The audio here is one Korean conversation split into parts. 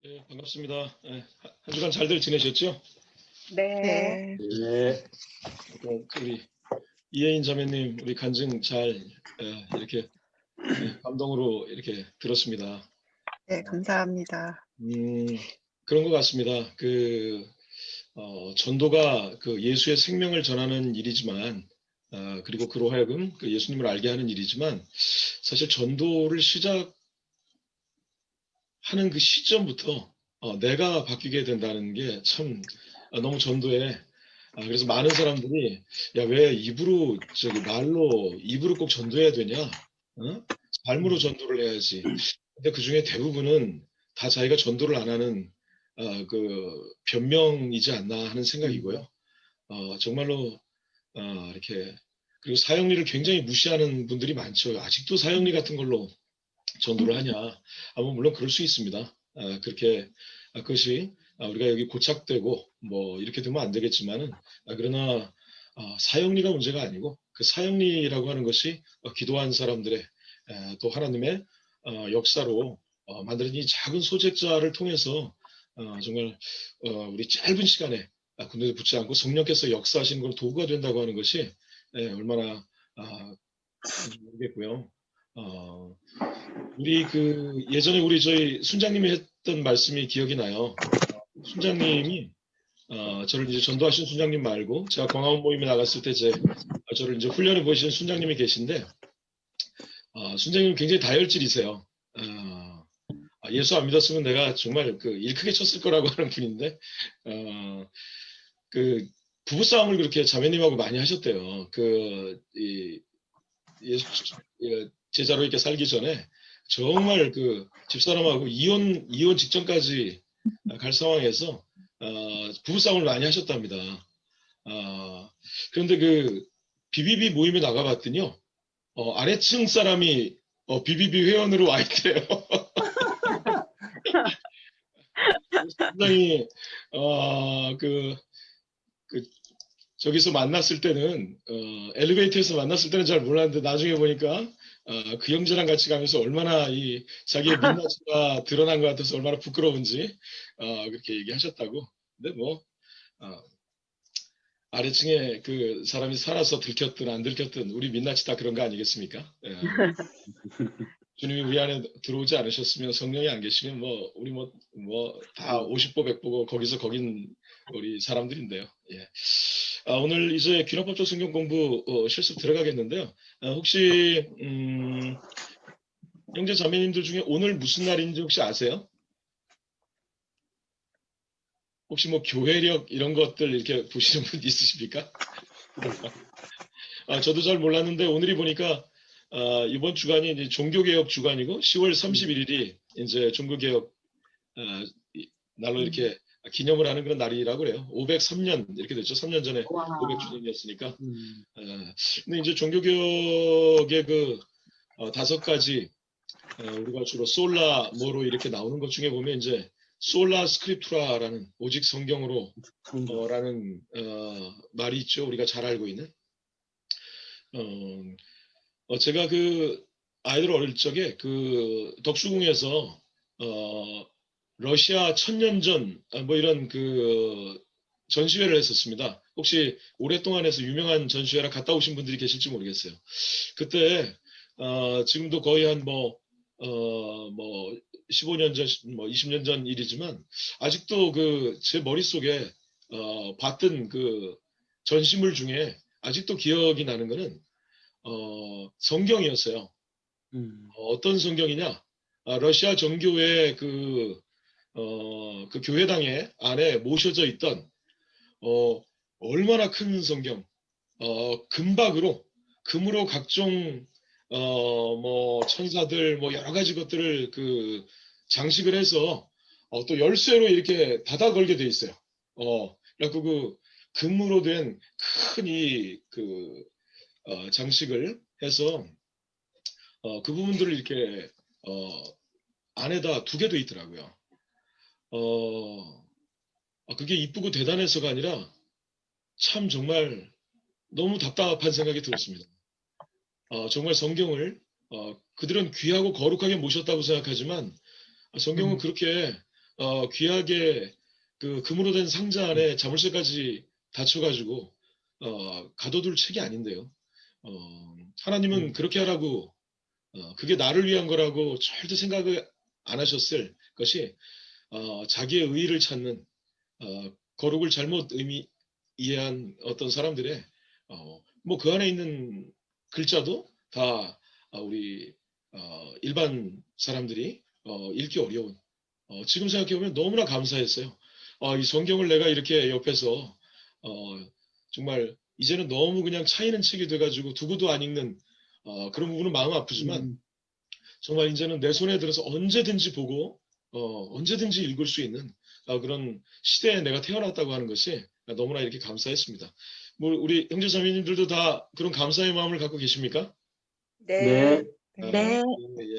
네, 반갑습니다. 네, 한 주간 잘들 지내셨죠? 네. 네. 네. 우리 이혜인 자매님, 우리 간증 잘 이렇게 감동으로 이렇게 들었습니다. 네, 감사합니다. 그런 것 같습니다. 전도가 그 예수의 생명을 전하는 일이지만, 그리고 그로 하여금 그 예수님을 알게 하는 일이지만, 사실 전도를 시작하는 그 시점부터 내가 바뀌게 된다는 게 참 너무 전도에 그래서 많은 사람들이 야, 왜 입으로 말로 입으로 꼭 전도해야 되냐? 어? 삶으로 전도를 해야지. 근데 그중에 대부분은 다 자기가 전도를 안 하는 그 변명이지 않나 하는 생각이고요. 정말로 이렇게 그리고 사형리를 굉장히 무시하는 분들이 많죠. 아직도 사형리 같은 걸로 전도를 하냐? 뭐 물론 그럴 수 있습니다. 그렇게 그것이 우리가 여기 고착되고 뭐 이렇게 되면 안 되겠지만은 그러나 사형리가 문제가 아니고 그 사형리라고 하는 것이 기도한 사람들의 또 하나님의 역사로 만들어진 이 작은 소재자를 통해서 정말 우리 짧은 시간에 군대에 붙지 않고 성령께서 역사하시는 걸 도구가 된다고 하는 것이 얼마나 큰지 모르겠고요. 어, 우리 예전에 우리 저희 순장님이 했던 말씀이 기억이 나요. 순장님이 저를 이제 전도하신 순장님 말고 제가 광화문 모임에 나갔을 때 저를 이제 훈련해 보신 순장님이 계신데 순장님은 굉장히 다혈질이세요. 예수 안 믿었으면 내가 정말 일 크게 쳤을 거라고 하는 분인데 그 부부싸움을 그렇게 자매님하고 많이 하셨대요. 예수 제자로 이렇게 살기 전에 정말 집사람하고 이혼 직전까지 갈 상황에서 부부싸움을 많이 하셨답니다. 그런데 BBB 모임에 나가봤더니요, 아래층 사람이 BBB 회원으로 와 있대요. 상당히 저기서 만났을 때는 엘리베이터에서 만났을 때는 잘 몰랐는데 나중에 보니까 그 형제랑 같이 가면서 얼마나 자기의 민낯이가 드러난 것 같아서 얼마나 부끄러운지 그렇게 얘기하셨다고. 근데 뭐 아래층에 그 사람이 살아서 들켰든 안 들켰든 우리 민낯이 다 그런 거 아니겠습니까? 주님이 우리 안에 들어오지 않으셨으면 성령이 안 계시면 우리 다 50보 100보고 거기서 거긴 우리 사람들인데요. 예. 오늘 이제 귀납법적 성경 공부 실습 들어가겠는데요. 혹시 형제 자매님들 중에 오늘 무슨 날인지 혹시 아세요? 혹시 뭐 교회력 이런 것들 이렇게 보시는 분 있으십니까? 저도 잘 몰랐는데 오늘이 보니까 이번 주간이 이제 종교개혁 주간이고 10월 31일이 이제 종교개혁 날로 이렇게 기념을 하는 그런 날이라고 그래요. 503년 이렇게 됐죠. 3년 전에 500주년이었으니까. 근데 이제 종교개혁의 5가지 우리가 주로 솔라 뭐로 이렇게 나오는 것 중에 보면 이제 솔라 스크립투라라는 오직 성경으로 라는 말이 있죠. 우리가 잘 알고 있는. 제가 아이들 어릴 적에 덕수궁에서 러시아 천년전 뭐 이런 전시회를 했었습니다. 혹시 오랫동안 해서 유명한 전시회라 갔다 오신 분들이 계실지 모르겠어요. 그때 지금도 거의 한 15년 전, 20년 전 일이지만 아직도 제 머릿속에 봤던 전시물 중에 아직도 기억이 나는 거는 성경이었어요. 어떤 성경이냐? 러시아 정교회 그 교회당에 안에 모셔져 있던 얼마나 큰 성경, 금으로 각종 천사들 여러 가지 것들을 장식을 해서 또 열쇠로 이렇게 닫아 걸게 돼 있어요. 그래갖고 금으로 된 큰 장식을 해서 그 부분들을 이렇게 안에다 두게 돼 있더라고요. 그게 이쁘고 대단해서가 아니라 참 정말 너무 답답한 생각이 들었습니다. 정말 성경을 그들은 귀하고 거룩하게 모셨다고 생각하지만 성경은 그렇게 귀하게 그 금으로 된 상자 안에 자물쇠까지 닫혀가지고 가둬둘 책이 아닌데요. 하나님은 그렇게 하라고 그게 나를 위한 거라고 절대 생각을 안 하셨을 것이 자기의 의의를 찾는 거룩을 잘못 이해한 어떤 사람들의 뭐 그 안에 있는 글자도 다 우리 일반 사람들이 읽기 어려운 지금 생각해보면 너무나 감사했어요. 이 성경을 내가 이렇게 옆에서 정말 이제는 너무 그냥 차이는 책이 돼가지고 두고도 안 읽는 그런 부분은 마음 아프지만 정말 이제는 내 손에 들어서 언제든지 보고 언제든지 읽을 수 있는 그런 시대에 내가 태어났다고 하는 것이 너무나 이렇게 감사했습니다. 뭐 우리 형제자매님들도 다 그런 감사의 마음을 갖고 계십니까? 네. 네. 예,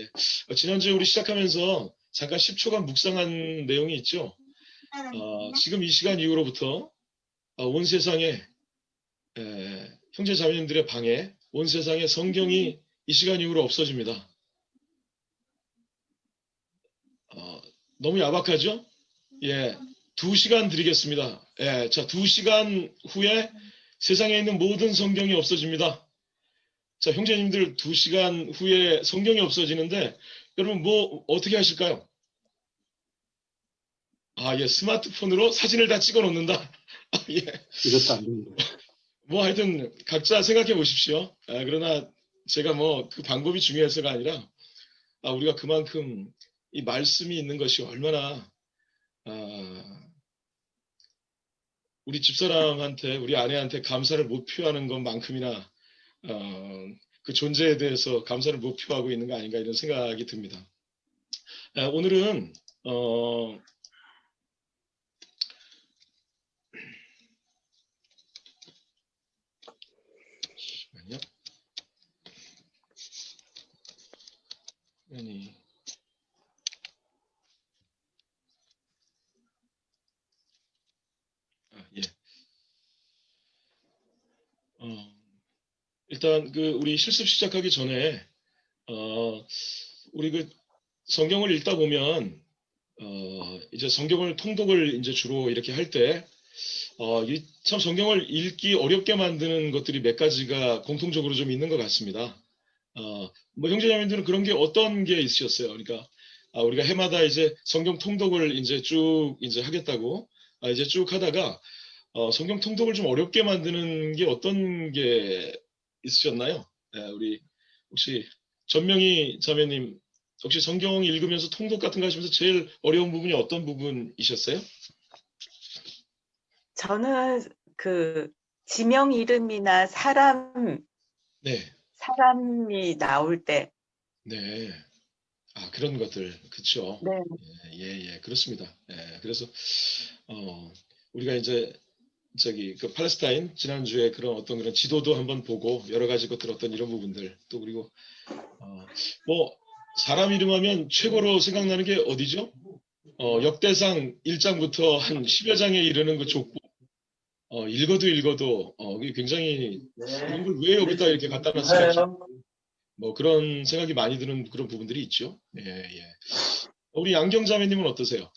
예. 지난주에 우리 시작하면서 잠깐 10초간 묵상한 내용이 있죠. 지금 이 시간 이후로부터 온 세상에 형제 자매님들의 방에 온 세상에 성경이 이 시간 이후로 없어집니다. 너무 야박하죠? 예, 2시간 드리겠습니다. 예, 자, 2시간 후에 세상에 있는 모든 성경이 없어집니다. 자, 형제님들 2시간 후에 성경이 없어지는데 여러분 뭐 어떻게 하실까요? 예, 스마트폰으로 사진을 다 찍어 놓는다. 예. 이것도 안 됩니다. 뭐 하여튼 각자 생각해 보십시오. 그러나 제가 뭐 그 방법이 중요해서가 아니라 우리가 그만큼 이 말씀이 있는 것이 얼마나 우리 집사람한테 우리 아내한테 감사를 못 표하는 것만큼이나 그 존재에 대해서 감사를 못 표하고 있는 거 아닌가 이런 생각이 듭니다. 오늘은 잠시만요. 아니. 예. 일단 그 우리 실습 시작하기 전에 우리 그 성경을 읽다 보면 이제 성경을 통독을 이제 주로 이렇게 할 때 참 성경을 읽기 어렵게 만드는 것들이 몇 가지가 공통적으로 좀 있는 것 같습니다. 뭐 형제자매님들은 그런 게 어떤 게 있으셨어요? 그러니까 우리가 해마다 이제 성경 통독을 이제 쭉 이제 하겠다고 이제 쭉 하다가 성경 통독을 좀 어렵게 만드는 게 어떤 게 있으셨나요? 우리 혹시 전명희 자매님 혹시 성경 읽으면서 통독 같은 거 하시면서 제일 어려운 부분이 어떤 부분이셨어요? 저는 그 지명 이름이나 네, 사람이 나올 때, 네. 그런 것들, 그쵸. 네, 예, 그렇습니다. 그래서 우리가 이제 그 팔레스타인 지난주에 그런 어떤 그런 지도도 한번 보고 여러 가지 것들 어떤 이런 부분들 또 그리고 뭐 사람 이름 하면 최고로 생각나는 게 어디죠? 역대상 1장부터 한 10여 장에 이르는 그 족보 읽어도 그게 굉장히 이런 걸 왜 여기다 이렇게 갖다 놨을까 뭐 그런 생각이 많이 드는 그런 부분들이 있죠. 예. 우리 양경 자매님은 어떠세요?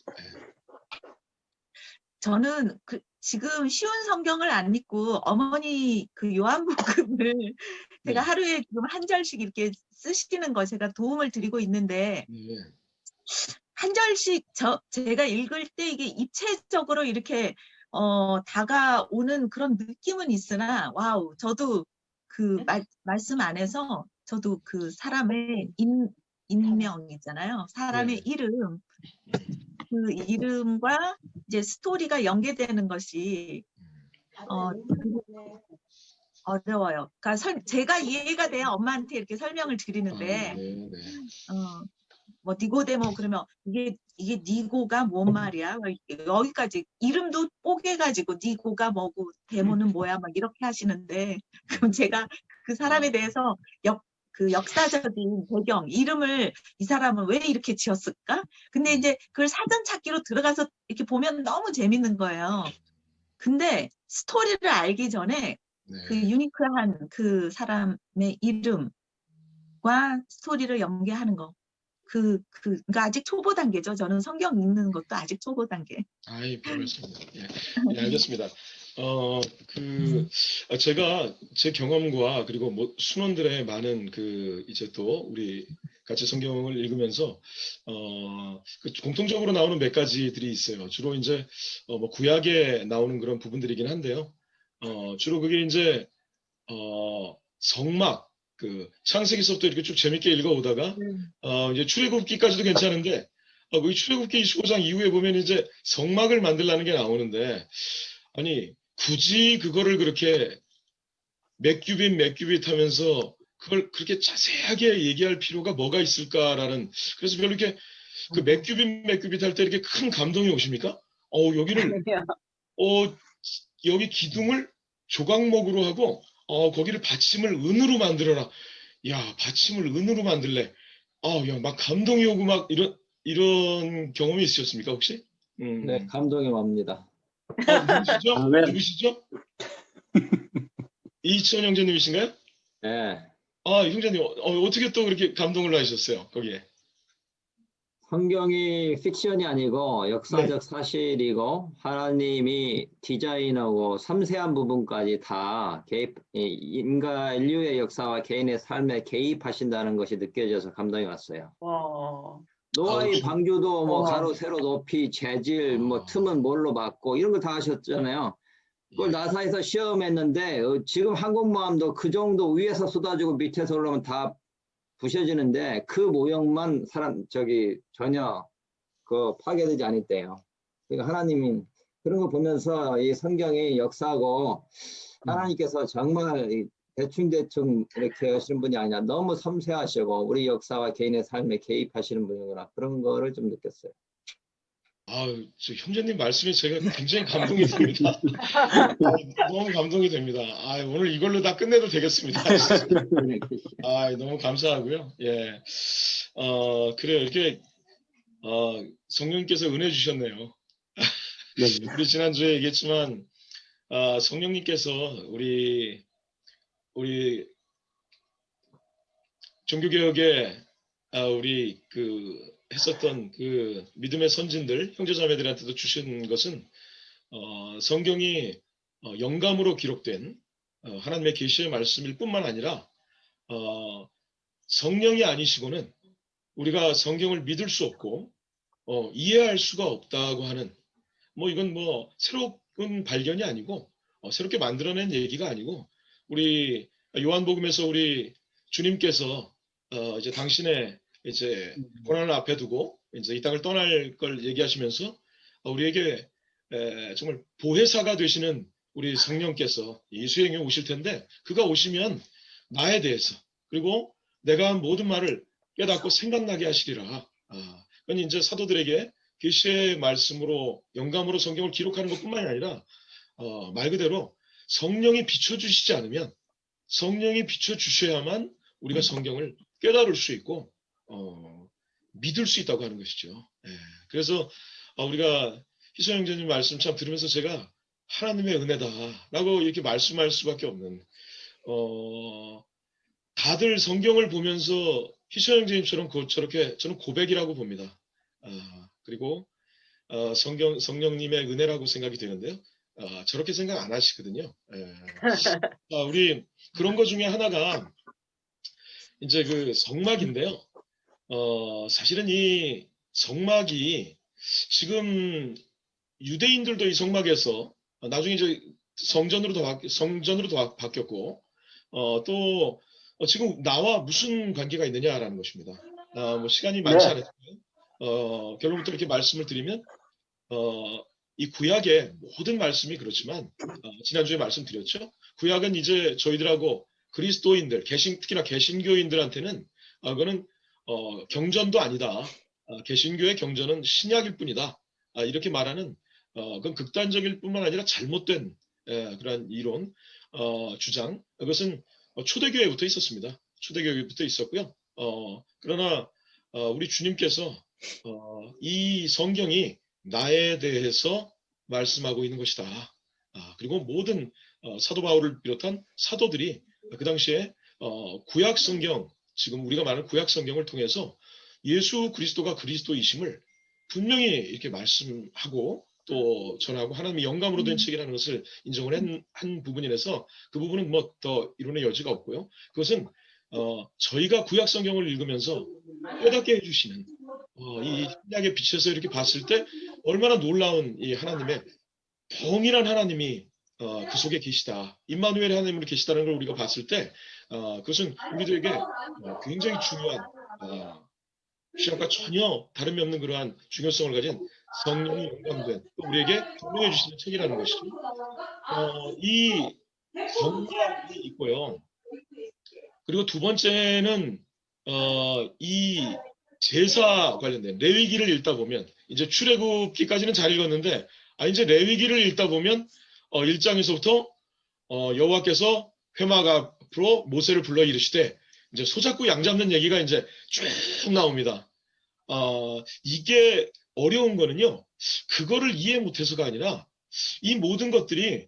저는 지금 쉬운 성경을 안 읽고 어머니 그 요한복음을 네. 제가 하루에 지금 한 절씩 이렇게 쓰시는 거 제가 도움을 드리고 있는데 네. 한 절씩 제가 읽을 때 이게 입체적으로 이렇게 다가오는 그런 느낌은 있으나 와우 저도 그 말씀 안에서 저도 그 사람의 인명 있잖아요. 사람의 이름 그 이름과 이제 스토리가 연계되는 것이 어려워요. 그러니까 제가 이해가 돼야 엄마한테 이렇게 설명을 드리는데 뭐 니고데모 그러면 이게 니고가 뭔 말이야? 여기까지 이름도 뽀개가지고 니고가 뭐고 데모는 뭐야? 막 이렇게 하시는데 그럼 제가 그 사람에 대해서 그 역사적인 배경, 이름을 이 사람은 왜 이렇게 지었을까? 근데 이제 그걸 사전 찾기로 들어가서 이렇게 보면 너무 재밌는 거예요. 근데 스토리를 알기 전에 그 유니크한 그 사람의 이름과 스토리를 연계하는 거. 그러니까 아직 초보 단계죠. 저는 성경 읽는 것도 아직 초보 단계. 아이, 별 말씀입니다. 예, 예, 알겠습니다. 제가 제 경험과 그리고 뭐 순원들의 많은 이제 또 우리 같이 성경을 읽으면서 공통적으로 나오는 몇 가지들이 있어요. 주로 이제 뭐 구약에 나오는 그런 부분들이긴 한데요. 주로 그게 이제 성막 창세기서부터 이렇게 쭉 재밌게 읽어오다가 이제 출애굽기까지도 괜찮은데 거기 출애굽기 25장 이후에 보면 이제 성막을 만들라는 게 나오는데 아니 굳이 그거를 그렇게 몇 규빗 하면서 그걸 그렇게 자세하게 얘기할 필요가 뭐가 있을까라는 그래서 별로 이렇게 몇 규빗 할 때 이렇게 큰 감동이 오십니까? 여기를 여기 기둥을 조각목으로 하고 거기를 받침을 은으로 만들어라. 야, 받침을 은으로 만들래. 야, 막 감동이 오고 막 이런 경험이 있으셨습니까, 혹시? 네, 감동이 옵니다. 누구시죠? 아멘. 누구시죠? 이치원 형제님이신가요? 네, 형제님, 어떻게 또 그렇게 감동을 하셨어요, 거기에? 성경이 픽션이 아니고 역사적 네. 사실이고 하나님이 디자인하고 섬세한 부분까지 다 인류의 역사와 개인의 삶에 개입하신다는 것이 느껴져서 감동이 왔어요. 노아의 방주도 뭐 가로, 세로, 높이, 재질, 뭐 틈은 뭘로 맞고 이런 거 다 하셨잖아요. 그걸 나사에서 시험했는데 지금 항공모함도 그 정도 위에서 쏟아지고 밑에서 올라오면 다 부셔지는데 그 모형만 전혀 파괴되지 않았대요. 그러니까 하나님이 그런 거 보면서 이 성경의 역사고 하나님께서 정말 대충 이렇게 하시는 분이 아니라 너무 섬세하시고 우리 역사와 개인의 삶에 개입하시는 분이구나 그런 거를 좀 느꼈어요. 저 형제님 말씀이 제가 굉장히 감동이 됩니다. 너무 감동이 됩니다. 오늘 이걸로 다 끝내도 되겠습니다. 너무 감사하고요. 예. 그래요. 이렇게, 성령님께서 은혜 주셨네요. 네. 우리 지난주에 얘기했지만, 성령님께서 우리 종교개혁에, 우리 했었던 믿음의 선진들, 형제자매들한테도 주신 것은, 성경이 영감으로 기록된 하나님의 계시의 말씀일 뿐만 아니라 성령이 아니시고는 우리가 성경을 믿을 수 없고 이해할 수가 없다고 하는 이건 새로운 발견이 아니고 새롭게 만들어낸 얘기가 아니고 우리 요한복음에서 우리 주님께서 이제 당신의 이제 고난을 앞에 두고 이제 이 땅을 떠날 걸 얘기하시면서 우리에게 정말 보혜사가 되시는 우리 성령께서 이 수행에 오실 텐데 그가 오시면 나에 대해서 그리고 내가 한 모든 말을 깨닫고 생각나게 하시리라. 그건 이제 사도들에게 계시의 말씀으로 영감으로 성경을 기록하는 것뿐만이 아니라 말 그대로 성령이 비춰주시지 않으면 성령이 비춰주셔야만 우리가 성경을 깨달을 수 있고 믿을 수 있다고 하는 것이죠. 그래서 우리가 희소 형제님 말씀 참 들으면서 제가 하나님의 은혜다라고 이렇게 말씀할 수밖에 없는 다들 성경을 보면서 희소 형제님처럼 저렇게 저는 고백이라고 봅니다. 그리고 성령님의 은혜라고 생각이 되는데요. 저렇게 생각 안 하시거든요. 우리 그런 것 중에 하나가 이제 성막인데요. 사실은 이 성막이 지금 유대인들도 이 성막에서 나중에 이제 성전으로 더 바뀌었고 또 지금 나와 무슨 관계가 있느냐라는 것입니다. 시간이 많지 네. 않았고요. 결론부터 이렇게 말씀을 드리면 이 구약의 모든 말씀이 그렇지만 지난주에 말씀드렸죠. 구약은 이제 저희들하고 그리스도인들, 특히나 개신교인들한테는 그거는 경전도 아니다. 개신교의 경전은 신약일 뿐이다. 이렇게 말하는 그건 극단적일 뿐만 아니라 잘못된 그런 이론, 주장. 그것은 초대교회부터 있었습니다. 초대교회부터 있었고요. 그러나 우리 주님께서 이 성경이 나에 대해서 말씀하고 있는 것이다. 그리고 모든 사도 바울을 비롯한 사도들이 그 당시에 구약 성경, 지금 우리가 말하는 구약 성경을 통해서 예수 그리스도가 그리스도이심을 분명히 이렇게 말씀하고 또 전하고 하나님의 영감으로 된 책이라는 것을 인정을 한 부분이라서 그 부분은 뭐 더 이론의 여지가 없고요. 그것은 저희가 구약 성경을 읽으면서 깨닫게 해주시는 이 신약의 빛에서 이렇게 봤을 때 얼마나 놀라운 이 하나님의 동일한 하나님이 그 속에 계시다. 임마누엘 하나님으로 계시다는 걸 우리가 봤을 때 그것은 우리들에게 굉장히 중요한 신약과 전혀 다름이 없는 그러한 중요성을 가진 성령이 영감된 또 우리에게 분명해 주시는 책이라는 것이죠. 이 성경이 있고요. 그리고 두 번째는 이 제사 관련된 레위기를 읽다 보면 이제 출애굽기까지는 잘 읽었는데 이제 레위기를 읽다 보면 1장에서부터 여호와께서 회막 앞으로 모세를 불러 이르시되 이제 소잡고 양 잡는 얘기가 이제 쭉 나옵니다. 이게 어려운 거는요. 그거를 이해 못해서가 아니라 이 모든 것들이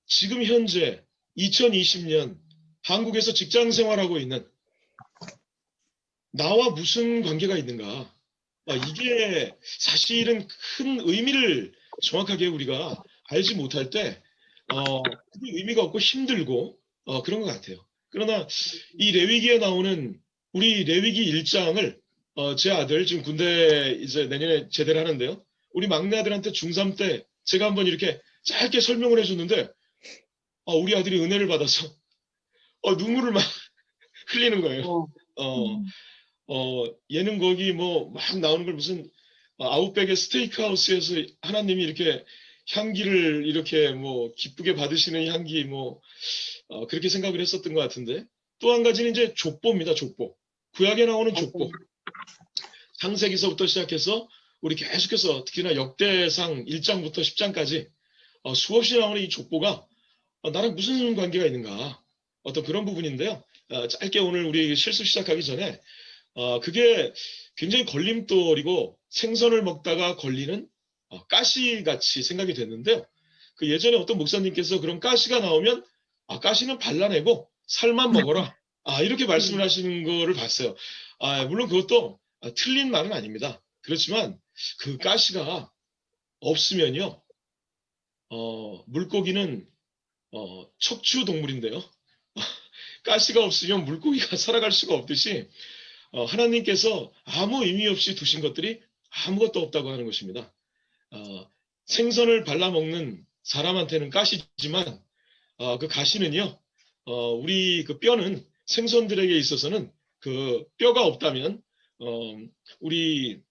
지금 현재 2020년 한국에서 직장 생활하고 있는 나와 무슨 관계가 있는가? 이게 사실은 큰 의미를 정확하게 우리가 알지 못할 때 그게 의미가 없고 힘들고 그런 것 같아요. 그러나 이 레위기에 나오는 우리 레위기 1장을 제 아들 지금 군대 이제 내년에 제대를 하는데요. 우리 막내 아들한테 중3 때 제가 한번 이렇게 짧게 설명을 해줬는데 우리 아들이 은혜를 받아서 눈물을 막 흘리는 거예요. 얘는 거기 뭐 막 나오는 걸 무슨 아웃백의 스테이크하우스에서 하나님이 이렇게 향기를 이렇게 뭐 기쁘게 받으시는 향기 뭐 그렇게 생각을 했었던 것 같은데 또 한 가지는 이제 족보입니다. 족보. 구약에 나오는 족보. 창세기서부터 시작해서 우리 계속해서 특히나 역대상 1장부터 10장까지 수없이 나오는 이 족보가 나랑 무슨 관계가 있는가 어떤 그런 부분인데요. 짧게 오늘 우리 실습 시작하기 전에 그게 굉장히 걸림돌이고 생선을 먹다가 걸리는 가시같이 생각이 됐는데요. 그 예전에 어떤 목사님께서 그런 가시가 나오면 가시는 발라내고 살만 먹어라. 이렇게 말씀을 하시는 거를 봤어요. 물론 그것도 틀린 말은 아닙니다. 그렇지만 그 가시가 없으면요. 물고기는 척추 동물인데요. 가시가 없으면 물고기가 살아갈 수가 없듯이 하나님께서 아무 의미 없이 두신 것들이 아무것도 없다고 하는 것입니다. 생선을 발라먹는 사람한테는 가시지만 그 가시는요. 우리 그 뼈는 생선들에게 있어서는 그 뼈가 없다면 우리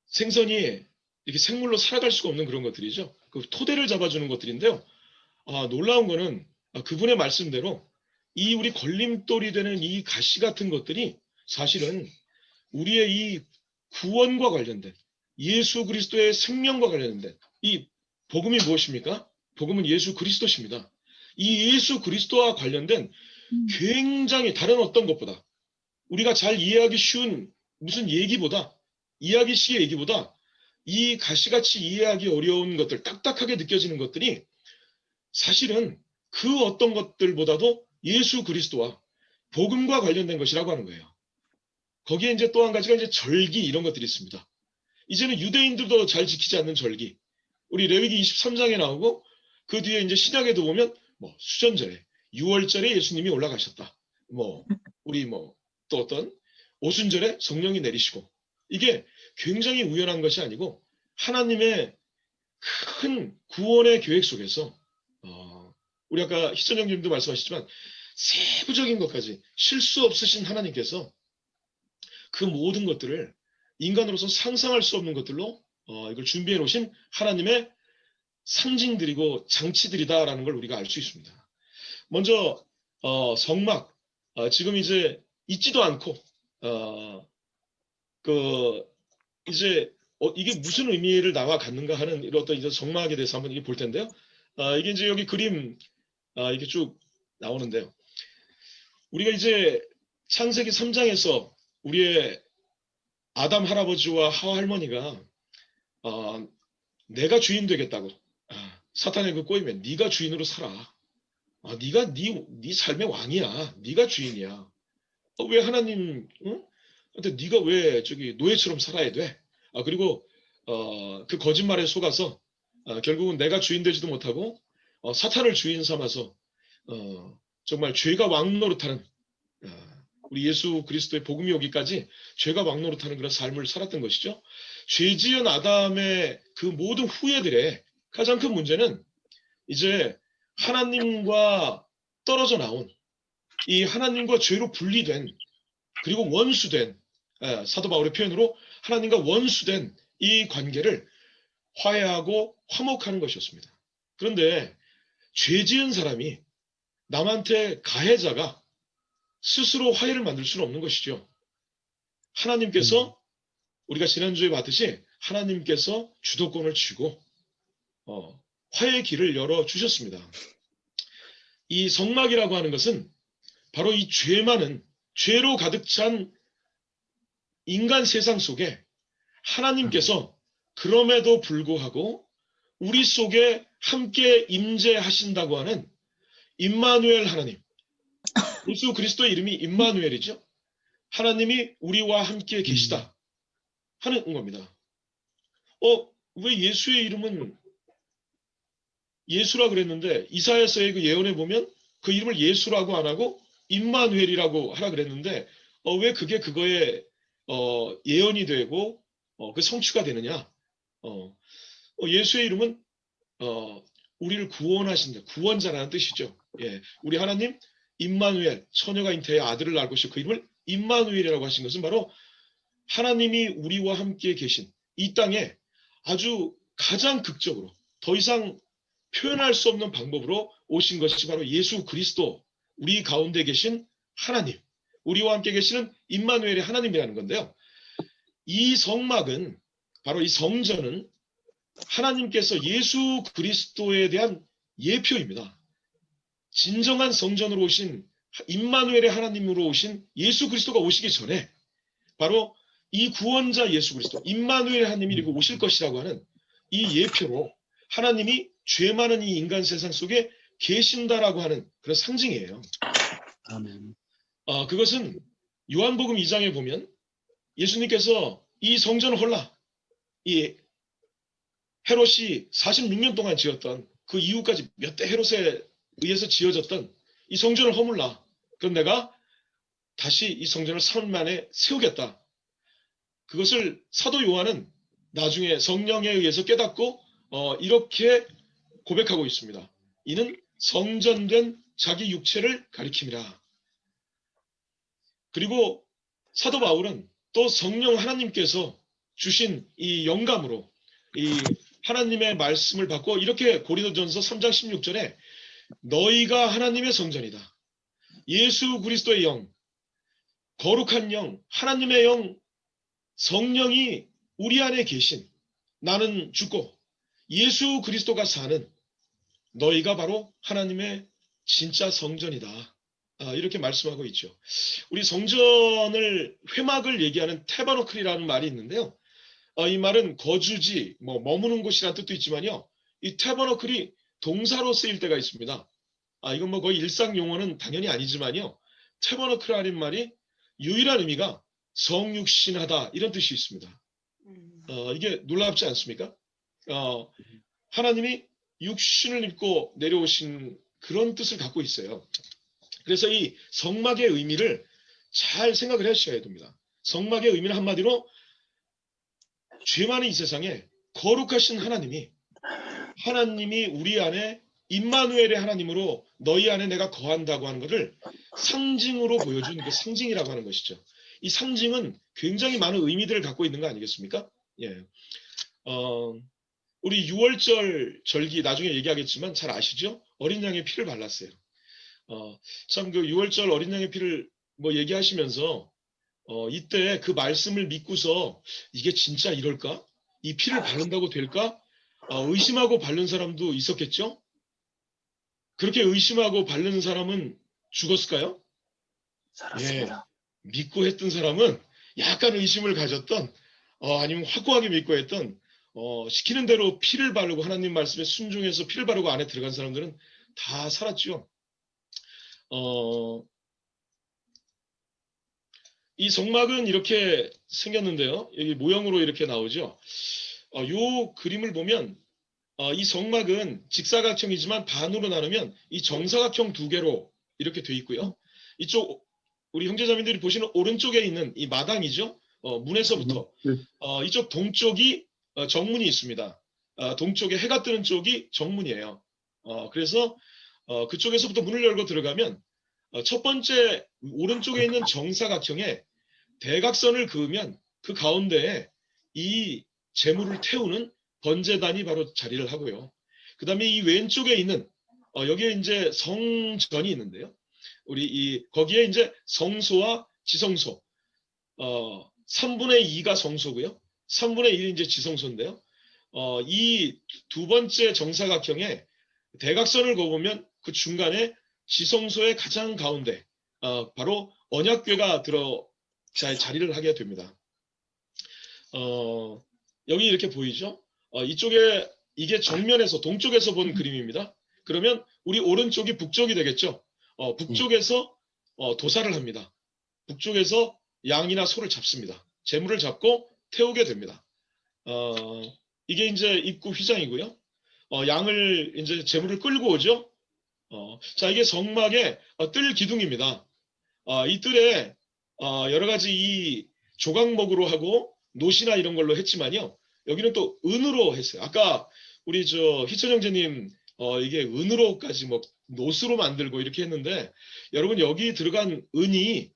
생선이 이렇게 생물로 살아갈 수가 없는 그런 것들이죠. 그 토대를 잡아주는 것들인데요. 놀라운 거는 그분의 말씀대로 이 우리 걸림돌이 되는 이 가시 같은 것들이 사실은 우리의 이 구원과 관련된 예수 그리스도의 생명과 관련된 이 복음이 무엇입니까? 복음은 예수 그리스도십니다. 이 예수 그리스도와 관련된 굉장히 다른 어떤 것보다 우리가 잘 이해하기 쉬운 무슨 얘기보다 이야기식의 얘기보다 이 가시같이 이해하기 어려운 것들, 딱딱하게 느껴지는 것들이 사실은 그 어떤 것들보다도 예수 그리스도와 복음과 관련된 것이라고 하는 거예요. 거기에 이제 또 한 가지가 이제 절기 이런 것들이 있습니다. 이제는 유대인들도 잘 지키지 않는 절기. 우리 레위기 23장에 나오고 그 뒤에 이제 신약에도 보면 뭐 수전절에 6월절에 예수님이 올라가셨다. 우리 또 어떤 오순절에 성령이 내리시고 이게 굉장히 우연한 것이 아니고 하나님의 큰 구원의 계획 속에서 우리 아까 희선 형님도 말씀하셨지만 세부적인 것까지 실수 없으신 하나님께서 그 모든 것들을 인간으로서 상상할 수 없는 것들로 이걸 준비해 놓으신 하나님의 상징들이고 장치들이다라는 걸 우리가 알 수 있습니다. 먼저 성막 지금 이제 있지도 않고 이제 이게 무슨 의미를 나와 갖는가 하는 이런 어떤 이제 성막에 대해서 한번 볼 텐데요. 이게 이제 여기 그림 이렇게 쭉 나오는데요. 우리가 이제 창세기 3장에서 우리의 아담 할아버지와 하와 할머니가 내가 주인 되겠다고 사탄의 그 꼬임에 네가 주인으로 살아. 네가 네 삶의 왕이야. 네가 주인이야. 왜 하나님, 응? 근데 네가 왜 저기 노예처럼 살아야 돼? 그리고 그 거짓말에 속아서 결국은 내가 주인 되지도 못하고 사탄을 주인 삼아서 정말 죄가 왕노릇하는 우리 예수 그리스도의 복음이 오기까지 죄가 왕노릇하는 그런 삶을 살았던 것이죠. 죄 지은 아담의 그 모든 후예들의 가장 큰 문제는 이제 하나님과 떨어져 나온 이 하나님과 죄로 분리된 그리고 원수된 사도 바울의 표현으로 하나님과 원수된 이 관계를 화해하고 화목하는 것이었습니다. 그런데 죄 지은 사람이 남한테 가해자가 스스로 화해를 만들 수는 없는 것이죠. 하나님께서 우리가 지난주에 봤듯이 하나님께서 주도권을 쥐고 화해의 길을 열어주셨습니다. 이 성막이라고 하는 것은 바로 이 죄 많은 죄로 가득 찬 인간 세상 속에 하나님께서 그럼에도 불구하고 우리 속에 함께 임재하신다고 하는 임마누엘 하나님, 예수 그리스도의 이름이 임마누엘이죠. 하나님이 우리와 함께 계시다 하는 겁니다. 왜 예수의 이름은 예수라 그랬는데 이사야서의 그 예언에 보면 그 이름을 예수라고 안 하고 임마누엘이라고 하라 그랬는데 왜 그게 그거에 예언이 되고 그 성취가 되느냐? 예수의 이름은 우리를 구원하신다, 구원자라는 뜻이죠. 예, 우리 하나님 임마누엘, 처녀가 잉태의 아들을 낳을 것이고 그 이름을 임마누엘이라고 하신 것은 바로 하나님이 우리와 함께 계신 이 땅에 아주 가장 극적으로 더 이상 표현할 수 없는 방법으로 오신 것이 바로 예수 그리스도, 우리 가운데 계신 하나님, 우리와 함께 계시는 임마누엘의 하나님이라는 건데요. 이 성막은, 바로 이 성전은 하나님께서 예수 그리스도에 대한 예표입니다. 진정한 성전으로 오신 임마누엘의 하나님으로 오신 예수 그리스도가 오시기 전에 바로 이 구원자 예수 그리스도, 임마누엘의 하나님이 이리고 오실 것이라고 하는 이 예표로 하나님이 죄 많은 이 인간 세상 속에 계신다라고 하는 그런 상징이에요. 아멘. 그것은 요한복음 2장에 보면 예수님께서 이 성전을 헐라, 이 헤롯이 46년 동안 지었던 그 이후까지 몇 대 헤롯에 의해서 지어졌던 이 성전을 허물라. 그럼 내가 다시 이 성전을 3일 만에 세우겠다. 그것을 사도 요한은 나중에 성령에 의해서 깨닫고 이렇게 고백하고 있습니다. 이는 성전된 자기 육체를 가리킴이라. 그리고 사도 바울은 또 성령 하나님께서 주신 이 영감으로 이 하나님의 말씀을 받고 이렇게 고린도전서 3장 16절에 너희가 하나님의 성전이다. 예수 그리스도의 영, 거룩한 영, 하나님의 영, 성령이 우리 안에 계신 나는 죽고 예수 그리스도가 사는 너희가 바로 하나님의 진짜 성전이다. 이렇게 말씀하고 있죠. 우리 성전을 회막을 얘기하는 테바노클이라는 말이 있는데요. 이 말은 거주지, 머무는 곳이라는 뜻도 있지만요. 이 테바노클이 동사로 쓰일 때가 있습니다. 이건 거의 일상 용어는 당연히 아니지만요. 테바노클이라는 말이 유일한 의미가 성육신하다 이런 뜻이 있습니다. 이게 놀랍지 않습니까? 하나님이 육신을 입고 내려오신 그런 뜻을 갖고 있어요. 그래서 이 성막의 의미를 잘 생각을 하셔야 됩니다. 성막의 의미는 한마디로 죄 많은 이 세상에 거룩하신 하나님이 우리 안에 임마누엘의 하나님으로 너희 안에 내가 거한다고 하는 것을 상징으로 보여준 그 상징이라고 하는 것이죠. 이 상징은 굉장히 많은 의미들을 갖고 있는 거 아니겠습니까? 예. 우리 6월절 절기 나중에 얘기하겠지만 잘 아시죠? 어린 양의 피를 발랐어요. 참 그 6월절 어린 양의 피를 얘기하시면서 이때 그 말씀을 믿고서 이게 진짜 이럴까? 이 피를 바른다고 될까? 의심하고 바른 사람도 있었겠죠? 그렇게 의심하고 바른 사람은 죽었을까요? 살았습니다. 예, 믿고 했던 사람은 약간 의심을 가졌던 아니면 확고하게 믿고 했던 시키는 대로 피를 바르고 하나님 말씀에 순종해서 피를 바르고 안에 들어간 사람들은 다 살았죠. 이 성막은 이렇게 생겼는데요. 여기 모형으로 이렇게 나오죠. 요 그림을 보면 이 성막은 직사각형이지만 반으로 나누면 이 정사각형 두 개로 이렇게 돼 있고요. 이쪽 우리 형제자매들이 보시는 오른쪽에 있는 이 마당이죠. 문에서부터 이쪽 동쪽이 정문이 있습니다. 동쪽에 해가 뜨는 쪽이 정문이에요. 그래서 그쪽에서부터 문을 열고 들어가면 첫 번째 오른쪽에 있는 정사각형에 대각선을 그으면 그 가운데에 이 재물을 태우는 번제단이 바로 자리를 하고요. 그 다음에 이 왼쪽에 있는 여기에 이제 성전이 있는데요. 거기에 이제 성소와 지성소 3분의 2가 성소고요. 3분의 1이 이제 지성소인데요. 이 두 번째 정사각형에 대각선을 그어보면 그 중간에 지성소의 가장 가운데 바로 언약궤가 자리를 하게 됩니다. 여기 이렇게 보이죠? 이쪽에 이게 정면에서 동쪽에서 본 그림입니다. 그러면 우리 오른쪽이 북쪽이 되겠죠? 북쪽에서 도살을 합니다. 북쪽에서 양이나 소를 잡습니다. 재물을 잡고 태우게 됩니다. 이게 이제 입구 휘장이고요. 양을 이제 재물을 끌고 오죠. 자, 이게 성막의 뜰 기둥입니다. 이 뜰에 여러 가지 이 조각목으로 하고 노시나 이런 걸로 했지만요. 여기는 또 은으로 했어요. 아까 우리 희철 형제님 이게 은으로까지 뭐 노스로 만들고 이렇게 했는데 여러분 여기 들어간 은이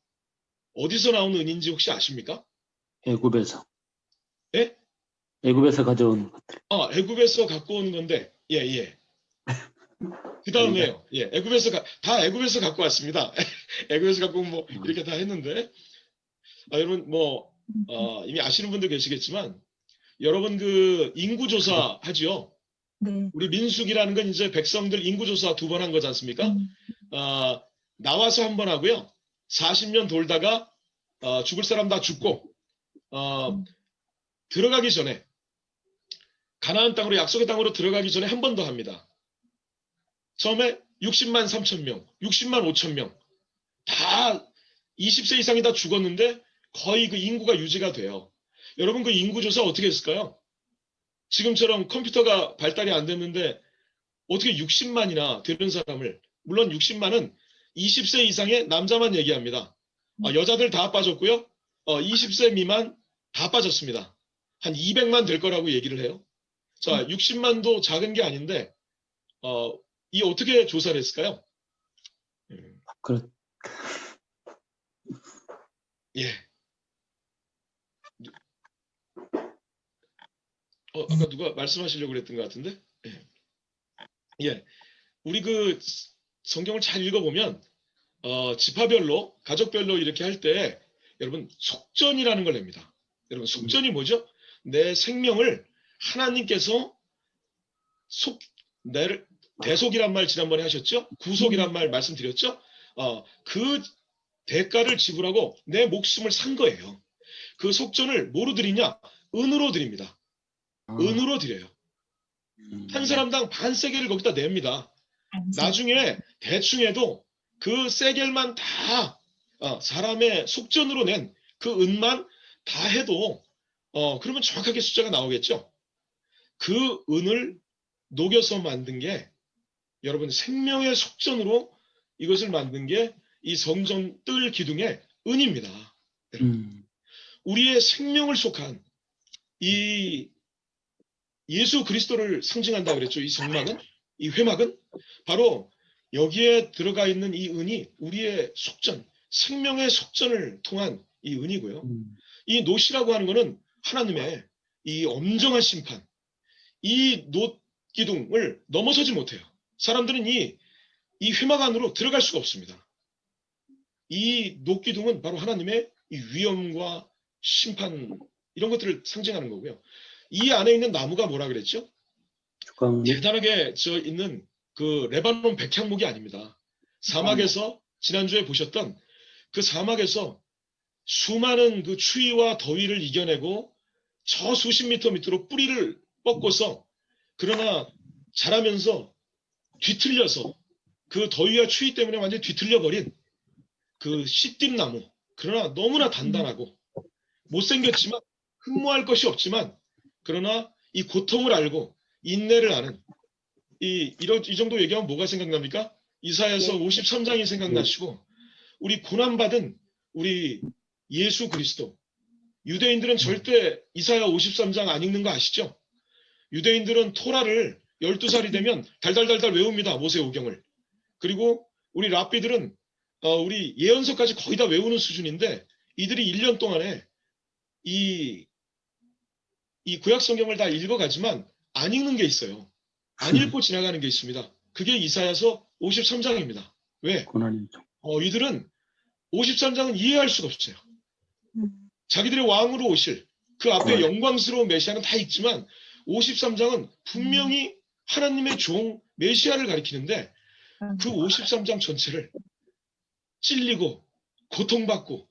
어디서 나온 은인지 혹시 아십니까? 애굽에서. 예? 애굽에서 가져온 것들. 애굽에서 갖고 온 건데 예. 그 다음에요. 예, 다 애굽에서 갖고 왔습니다. 애굽에서 갖고 온 뭐 이렇게 다 했는데 여러분 뭐 이미 아시는 분들 계시겠지만 여러분 그 인구조사 하지요. 네. 우리 민숙이라는 건 이제 백성들 인구조사 2번 한 거지 않습니까? 나와서 한 번 하고요. 40년 돌다가 죽을 사람 다 죽고 들어가기 전에 가나안 땅으로 약속의 땅으로 들어가기 전에 한 번 더 합니다. 처음에 60만 3천 명, 60만 5천 명 다 20세 이상이 다 죽었는데 거의 그 인구가 유지가 돼요. 여러분 그 인구조사 어떻게 했을까요? 지금처럼 컴퓨터가 발달이 안 됐는데 어떻게 60만이나 되는 사람을, 물론 60만은 20세 이상의 남자만 얘기합니다. 여자들 다 빠졌고요. 20세 미만 다 빠졌습니다. 한 200만 될 거라고 얘기를 해요. 자, 60만도 작은 게 아닌데 이 어떻게 조사를 했을까요? 예. 아까 누가 말씀하시려고 그랬던 것 같은데? 예. 우리 그 성경을 잘 읽어보면 지파별로, 가족별로 이렇게 할 때 여러분 속전이라는 걸 냅니다. 여러분 속전이 뭐죠? 내 생명을 하나님께서 대속이란 말 지난번에 하셨죠? 구속이란 말 말씀드렸죠? 그 대가를 지불하고 내 목숨을 산 거예요. 그 속전을 뭐로 드리냐? 은으로 드립니다. 은으로 드려요. 한 사람당 반 세겔을 거기다 냅니다. 나중에 대충 해도 그 세겔만 다 사람의 속전으로 낸 그 은만 다 해도 그러면 정확하게 숫자가 나오겠죠. 그 은을 녹여서 만든 게 여러분 생명의 속전으로 이것을 만든 게 이 성전 뜰 기둥의 은입니다. 우리의 생명을 속한 이 예수 그리스도를 상징한다 그랬죠. 이 성막은, 이 회막은 바로 여기에 들어가 있는 이 은이 우리의 속전, 생명의 속전을 통한 이 은이고요. 이 노시라고 하는 거는 하나님의 이 엄정한 심판, 이 놋기둥을 넘어서지 못해요. 사람들은 이 회막 안으로 들어갈 수가 없습니다. 이 놋기둥은 바로 하나님의 이 위엄과 심판 이런 것들을 상징하는 거고요. 이 안에 있는 나무가 뭐라 그랬죠? 대단하게 있는 그 레바논 백향목이 아닙니다. 사막에서 지난주에 보셨던 그 사막에서 수많은 그 추위와 더위를 이겨내고 저 수십 미터 밑으로 뿌리를 뻗고서 그러나 자라면서 뒤틀려서 그 더위와 추위 때문에 완전히 뒤틀려 버린 그 씨띠나무, 그러나 너무나 단단하고 못생겼지만 흠모할 것이 없지만 그러나 이 고통을 알고 인내를 아는 이 정도 얘기하면 뭐가 생각납니까? 이사야서 53장이 생각나시고 우리 고난받은 우리 예수 그리스도. 유대인들은 절대 이사야 53장 안 읽는 거 아시죠? 유대인들은 토라를 12살이 되면 달달달달 외웁니다. 모세오경을. 그리고 우리 랍비들은 우리 예언서까지 거의 다 외우는 수준인데 이들이 1년 동안에 이 구약 성경을 다 읽어가지만 안 읽는 게 있어요. 안 읽고 지나가는 게 있습니다. 그게 이사야서 53장입니다. 왜? 고난이죠. 이들은 53장은 이해할 수가 없어요. 자기들의 왕으로 오실 그 앞에 영광스러운 메시아는 다 있지만 53장은 분명히 하나님의 종 메시아를 가리키는데 그 53장 전체를 찔리고 고통받고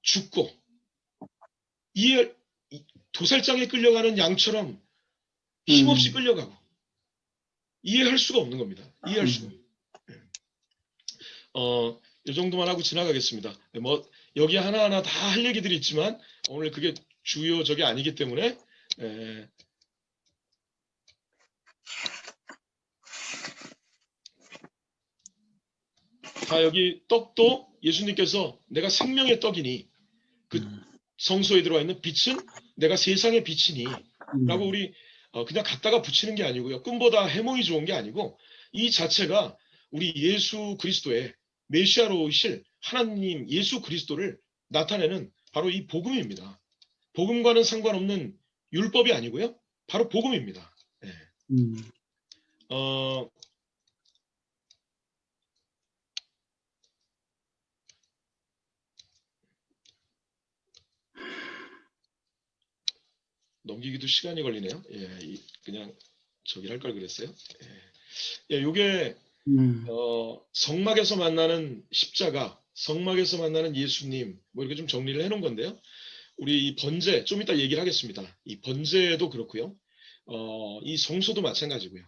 죽고 도살장에 끌려가는 양처럼 힘없이 끌려가고 이해할 수가 없는 겁니다. 이해할 수가 없는. 이 정도만 하고 지나가겠습니다. 뭐 여기 하나하나 다 할 얘기들이 있지만 오늘 그게 주요적이 아니기 때문에 자 여기 떡도 예수님께서 내가 생명의 떡이니 그 성소에 들어와 있는 빛은 내가 세상의 빛이니 라고 우리 그냥 갖다가 붙이는 게 아니고요. 꿈보다 해몽이 좋은 게 아니고 이 자체가 우리 예수 그리스도의 메시아로 오실 하나님 예수 그리스도를 나타내는 바로 이 복음입니다. 복음과는 상관없는 율법이 아니고요. 바로 복음입니다. 네. 넘기기도 시간이 걸리네요. 예, 그냥 저기 할 걸 그랬어요. 예, 요게 성막에서 만나는 십자가, 성막에서 만나는 예수님, 뭐 이렇게 좀 정리를 해놓은 건데요. 우리 이 번제, 좀 이따 얘기를 하겠습니다. 이 번제도 그렇고요. 이 성소도 마찬가지고요.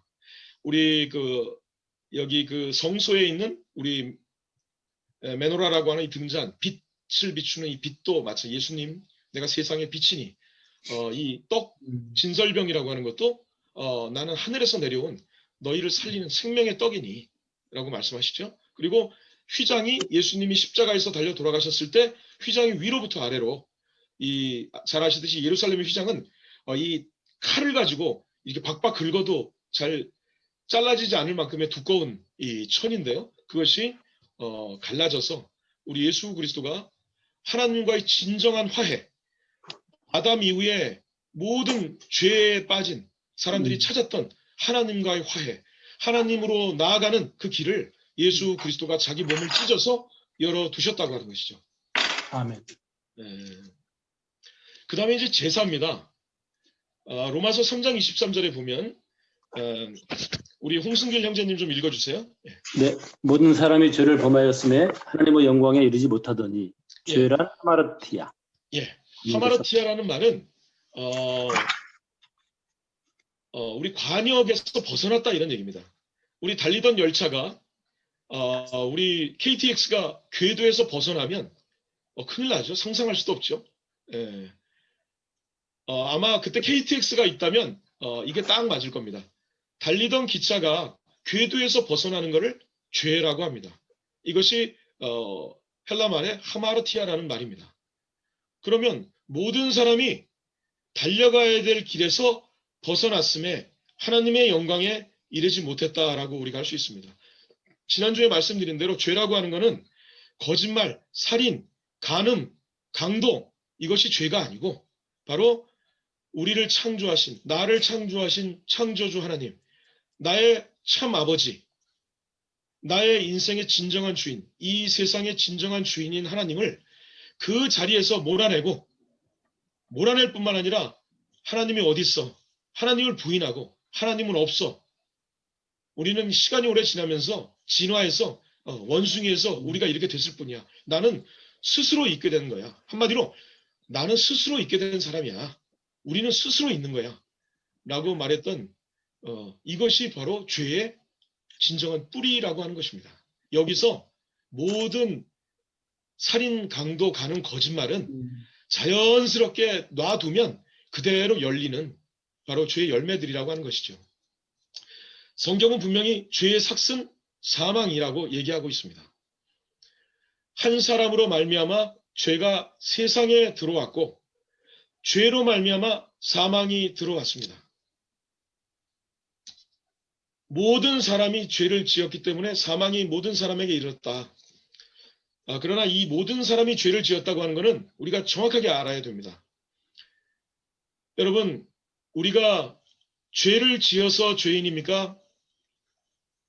우리 여기 그 성소에 있는 우리 메노라라고 하는 이 등잔, 빛을 비추는 이 빛도 마찬가지. 예수님, 내가 세상의 빛이니. 이 떡 진설병이라고 하는 것도 나는 하늘에서 내려온 너희를 살리는 생명의 떡이니 라고 말씀하시죠. 그리고 휘장이 예수님이 십자가에서 달려 돌아가셨을 때 휘장이 위로부터 아래로 잘 아시듯이 예루살렘의 휘장은 이 칼을 가지고 이렇게 박박 긁어도 잘 잘라지지 않을 만큼의 두꺼운 이 천인데요. 그것이 갈라져서 우리 예수 그리스도가 하나님과의 진정한 화해, 아담 이후에 모든 죄에 빠진 사람들이 찾았던 하나님과의 화해, 하나님으로 나아가는 그 길을 예수 그리스도가 자기 몸을 찢어서 열어두셨다고 하는 것이죠. 아멘. 그 다음에 이제 제사입니다. 로마서 3장 23절에 보면 우리 홍승길 형제님 좀 읽어주세요. 네, 모든 사람이 죄를 범하였음에 하나님의 영광에 이르지 못하더니 죄란 하마르티아. 예, 하마르티아라는 말은 우리 관역에서 벗어났다 이런 얘기입니다. 우리 달리던 열차가 우리 KTX가 궤도에서 벗어나면 큰일 나죠. 상상할 수도 없죠. 예. 아마 그때 KTX가 있다면 이게 딱 맞을 겁니다. 달리던 기차가 궤도에서 벗어나는 것을 죄라고 합니다. 이것이 헬라 말의 하마르티아라는 말입니다. 그러면 모든 사람이 달려가야 될 길에서 벗어났음에 하나님의 영광에 이르지 못했다라고 우리가 할 수 있습니다. 지난주에 말씀드린 대로 죄라고 하는 것은 거짓말, 살인, 간음, 강도 이것이 죄가 아니고 바로 우리를 창조하신, 나를 창조하신 창조주 하나님, 나의 참 아버지, 나의 인생의 진정한 주인, 이 세상의 진정한 주인인 하나님을 그 자리에서 몰아낼 뿐만 아니라 하나님이 어디 있어? 하나님을 부인하고 하나님은 없어. 우리는 시간이 오래 지나면서 진화해서 원숭이에서 우리가 이렇게 됐을 뿐이야. 나는 스스로 있게 되는 거야. 한마디로 나는 스스로 있게 된 사람이야. 우리는 스스로 있는 거야. 라고 말했던 이것이 바로 죄의 진정한 뿌리라고 하는 것입니다. 여기서 모든 살인, 강도, 간음, 거짓말은 자연스럽게 놔두면 그대로 열리는 바로 죄의 열매들이라고 하는 것이죠. 성경은 분명히 죄의 삭은 사망이라고 얘기하고 있습니다. 한 사람으로 말미암아 죄가 세상에 들어왔고 죄로 말미암아 사망이 들어왔습니다. 모든 사람이 죄를 지었기 때문에 사망이 모든 사람에게 이르렀다. 그러나 이 모든 사람이 죄를 지었다고 하는 것은 우리가 정확하게 알아야 됩니다. 여러분, 우리가 죄를 지어서 죄인입니까?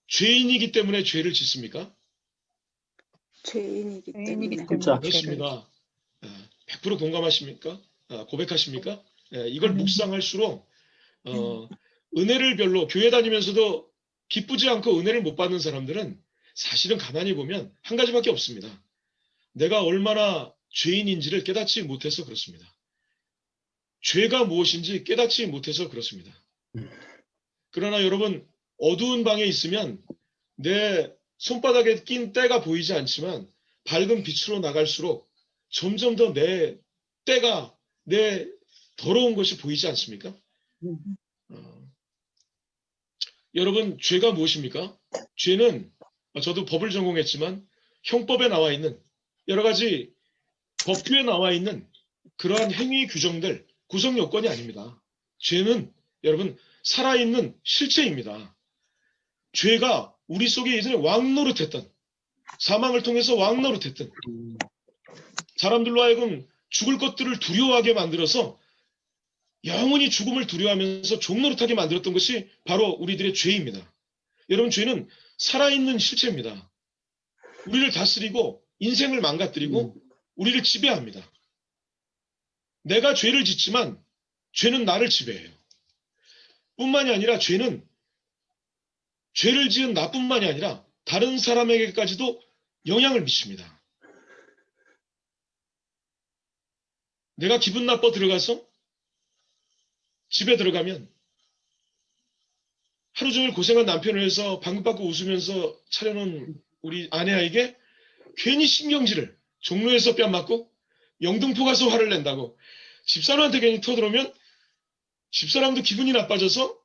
죄인이기 때문에 죄를 짓습니까? 죄인이기 때문에. 그렇습니다. 100% 공감하십니까? 고백하십니까? 이걸 묵상할수록 은혜를 별로 교회 다니면서도 기쁘지 않고 은혜를 못 받는 사람들은 사실은 가만히 보면 한 가지밖에 없습니다. 내가 얼마나 죄인인지를 깨닫지 못해서 그렇습니다. 죄가 무엇인지 깨닫지 못해서 그렇습니다. 그러나 여러분, 어두운 방에 있으면 내 손바닥에 낀 때가 보이지 않지만 밝은 빛으로 나갈수록 점점 더 내 때가, 내 더러운 것이 보이지 않습니까? 여러분, 죄가 무엇입니까? 죄는 저도 법을 전공했지만 형법에 나와 있는 여러 가지 법규에 나와 있는 그러한 행위 규정들, 구성 요건이 아닙니다. 죄는 여러분 살아있는 실체입니다. 죄가 우리 속에 예전에 왕노릇했던, 사망을 통해서 왕노릇했던, 사람들로 하여금 죽을 것들을 두려워하게 만들어서 영원히 죽음을 두려워하면서 종노릇하게 만들었던 것이 바로 우리들의 죄입니다. 여러분, 죄는 살아있는 실체입니다. 우리를 다스리고 인생을 망가뜨리고 우리를 지배합니다. 내가 죄를 짓지만 죄는 나를 지배해요. 뿐만이 아니라 죄는 죄를 지은 나뿐만이 아니라 다른 사람에게까지도 영향을 미칩니다. 내가 기분 나빠 들어가서 집에 들어가면 하루 종일 고생한 남편을 위해서 방긋방긋 웃으면서 차려놓은 우리 아내에게 괜히 신경질을 종로에서 뺨 맞고 영등포 가서 화를 낸다고 집사람한테 괜히 터들어오면 집사람도 기분이 나빠져서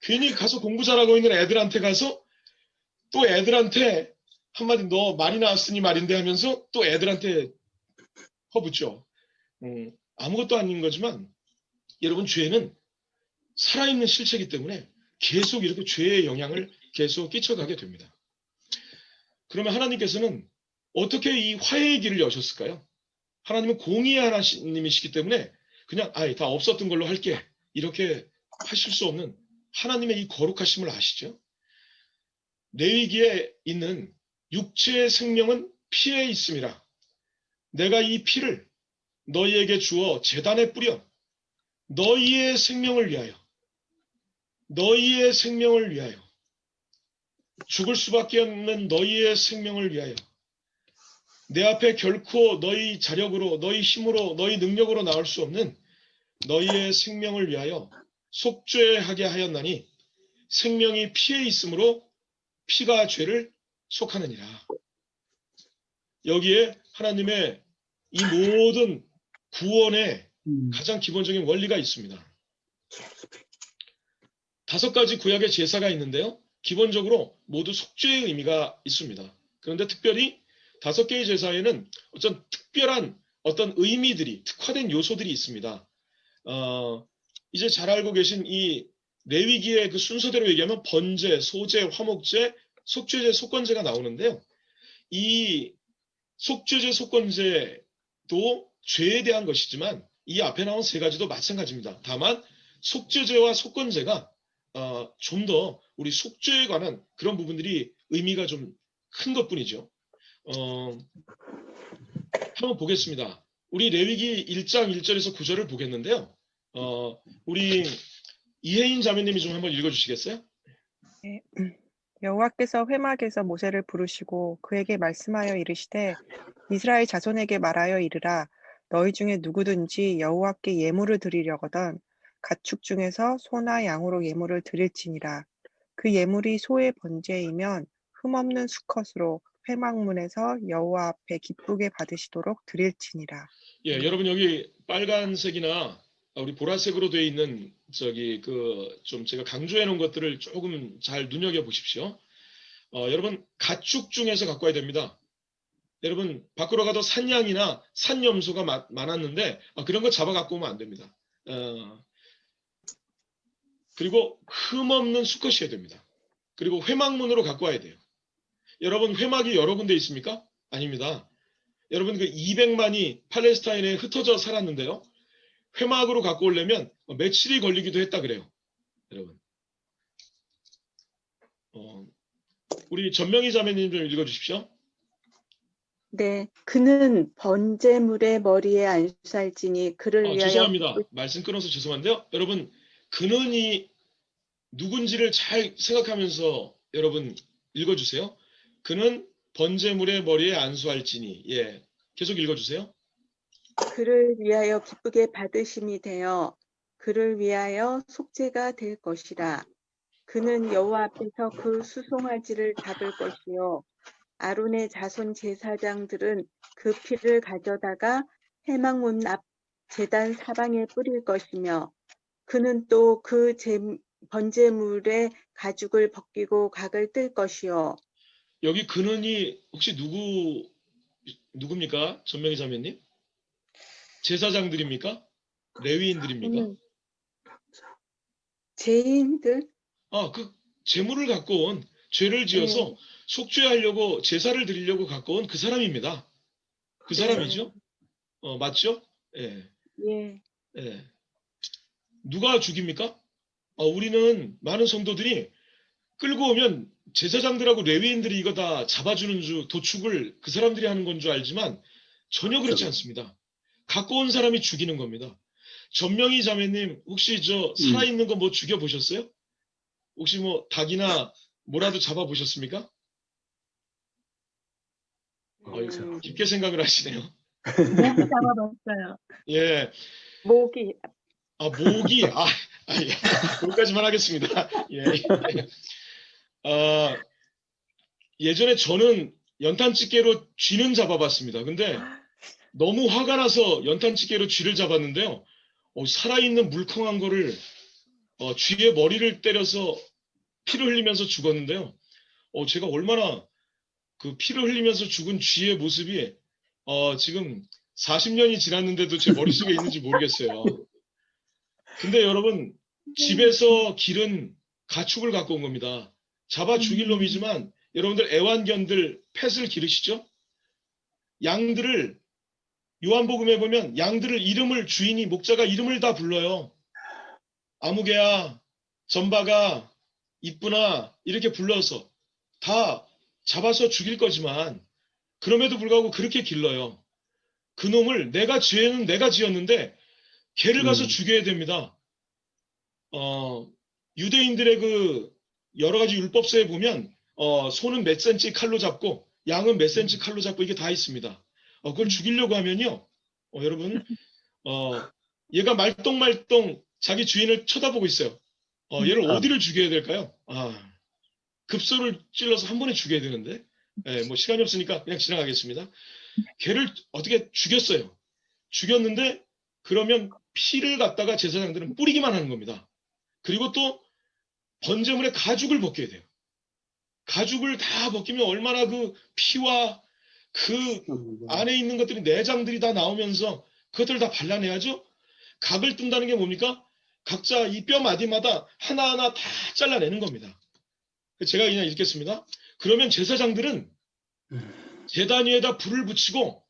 괜히 가서 공부 잘하고 있는 애들한테 가서 또 애들한테 한마디 너 말이 나왔으니 말인데 하면서 또 애들한테 퍼붓죠. 아무것도 아닌 거지만 여러분, 죄는 살아있는 실체이기 때문에 계속 이렇게 죄의 영향을 계속 끼쳐가게 됩니다. 그러면 하나님께서는 어떻게 이 화해의 길을 여셨을까요? 하나님은 공의의 하나님이시기 때문에 그냥 다 없었던 걸로 할게 이렇게 하실 수 없는 하나님의 이 거룩하심을 아시죠? 레위기에 있는 육체의 생명은 피에 있음이라. 내가 이 피를 너희에게 주어 제단에 뿌려 너희의 생명을 위하여, 너희의 생명을 위하여, 죽을 수밖에 없는 너희의 생명을 위하여, 내 앞에 결코 너희 자력으로, 너희 힘으로, 너희 능력으로 나올 수 없는 너희의 생명을 위하여 속죄하게 하였나니 생명이 피에 있으므로 피가 죄를 속하느니라. 여기에 하나님의 이 모든 구원의 가장 기본적인 원리가 있습니다. 5가지 구약의 제사가 있는데요. 기본적으로 모두 속죄의 의미가 있습니다. 그런데 특별히 5개의 제사에는 어떤 특별한 어떤 의미들이, 특화된 요소들이 있습니다. 이제 잘 알고 계신 이 레위기의 그 순서대로 얘기하면 번제, 소제, 화목제, 속죄제, 속건제가 나오는데요. 이 속죄제, 속건제도 죄에 대한 것이지만 이 앞에 나온 3가지도 마찬가지입니다. 다만 속죄제와 속건제가 좀 더 우리 속죄에 관한 그런 부분들이 의미가 좀 큰 것뿐이죠. 한번 보겠습니다. 우리 레위기 1장 1절에서 9절을 보겠는데요. 우리 이혜인 자매님이 좀 한번 읽어주시겠어요? 네. 여호와께서 회막에서 모세를 부르시고 그에게 말씀하여 이르시되 이스라엘 자손에게 말하여 이르라. 너희 중에 누구든지 여호와께 예물을 드리려거든 가축 중에서 소나 양으로 예물을 드릴지니라. 그 예물이 소의 번제이면 흠없는 수컷으로 회막문에서 여호와 앞에 기쁘게 받으시도록 드릴지니라. 예, 여러분 여기 빨간색이나 우리 보라색으로 되어 있는 저기 그 좀 제가 강조해 놓은 것들을 조금 잘 눈여겨 보십시오. 여러분 가축 중에서 갖고 와야 됩니다. 여러분 밖으로 가도 산양이나 산염소가 많았는데 그런 거 잡아 갖고 오면 안 됩니다. 그리고 흠 없는 수컷이어야 됩니다. 그리고 회막문으로 갖고 와야 돼요. 여러분 회막이 여러 군데 있습니까? 아닙니다. 여러분 그 200만이 팔레스타인에 흩어져 살았는데요. 회막으로 갖고 오려면 며칠이 걸리기도 했다 그래요. 여러분. 우리 전명희 자매님 좀 읽어주십시오. 네, 그는 번제물의 머리에 안수할지니 그를 위하여 죄송합니다. 말씀 끊어서 죄송한데요. 여러분 그는이 누군지를 잘 생각하면서 여러분 읽어주세요. 그는 번제물의 머리에 안수할지니. 예, 계속 읽어주세요. 그를 위하여 기쁘게 받으심이 되어 그를 위하여 속죄가 될 것이라. 그는 여호와 앞에서 그 수송아지를 잡을 것이요 아론의 자손 제사장들은 그 피를 가져다가 회막문 앞 제단 사방에 뿌릴 것이며 그는 또 그 번제물의 가죽을 벗기고 각을 뜰 것이요. 여기 그는이 혹시 누굽니까? 전명희 자매님? 제사장들입니까? 레위인들입니까? 죄인들? 그 제물을 갖고 온 죄를 지어서 속죄하려고 제사를 드리려고 갖고 온 그 사람입니다. 그 사람이죠? 맞죠? 예. 예. 예. 누가 죽입니까? 우리는 많은 성도들이 끌고 오면 제사장들하고 레위인들이 이거 다 잡아주는 도축을 그 사람들이 하는 건 줄 알지만 전혀 그렇지 않습니다. 갖고 온 사람이 죽이는 겁니다. 전명희 자매님 혹시 저 살아있는 거 뭐 죽여보셨어요? 혹시 뭐 닭이나 뭐라도 잡아보셨습니까? 깊게 생각을 하시네요. 모기 잡아봤어요. 예. 모기. 모기. 예. 거기까지만 하겠습니다. 예. 예전에 저는 연탄집게로 쥐는 잡아봤습니다. 근데 너무 화가 나서 연탄집게로 쥐를 잡았는데요. 살아있는 물컹한 거를 쥐의 머리를 때려서 피를 흘리면서 죽었는데요. 제가 얼마나 그 피를 흘리면서 죽은 쥐의 모습이 지금 40년이 지났는데도 제 머릿속에 있는지 모르겠어요. 근데 여러분 집에서 기른 가축을 갖고 온 겁니다. 잡아 죽일 놈이지만 여러분들 애완견들 펫을 기르시죠? 양들을 요한복음에 보면 양들을 이름을 주인이 목자가 이름을 다 불러요. 아무개야, 전바가, 이쁘나 이렇게 불러서 다 잡아서 죽일 거지만 그럼에도 불구하고 그렇게 길러요. 그 놈을 죄는 내가 지었는데 걔를 가서 죽여야 됩니다. 유대인들의 그 여러 가지 율법서에 보면 소는 몇 센치 칼로 잡고 양은 몇 센치 칼로 잡고 이게 다 있습니다. 그걸 죽이려고 하면요. 여러분 얘가 말똥말똥 자기 주인을 쳐다보고 있어요. 얘를 어디를 죽여야 될까요? 급소를 찔러서 한 번에 죽여야 되는데 뭐 시간이 없으니까 그냥 지나가겠습니다. 걔를 어떻게 죽였어요. 죽였는데 그러면 피를 갖다가 제사장들은 뿌리기만 하는 겁니다. 그리고 또 번제물의 가죽을 벗겨야 돼요. 가죽을 다 벗기면 얼마나 그 피와 그 안에 있는 것들이 내장들이 다 나오면서 그것들을 다 발라내야죠. 각을 뜬다는 게 뭡니까? 각자 이 뼈 마디마다 하나하나 다 잘라내는 겁니다. 제가 그냥 읽겠습니다. 그러면 제사장들은 제단 위에다 불을 붙이고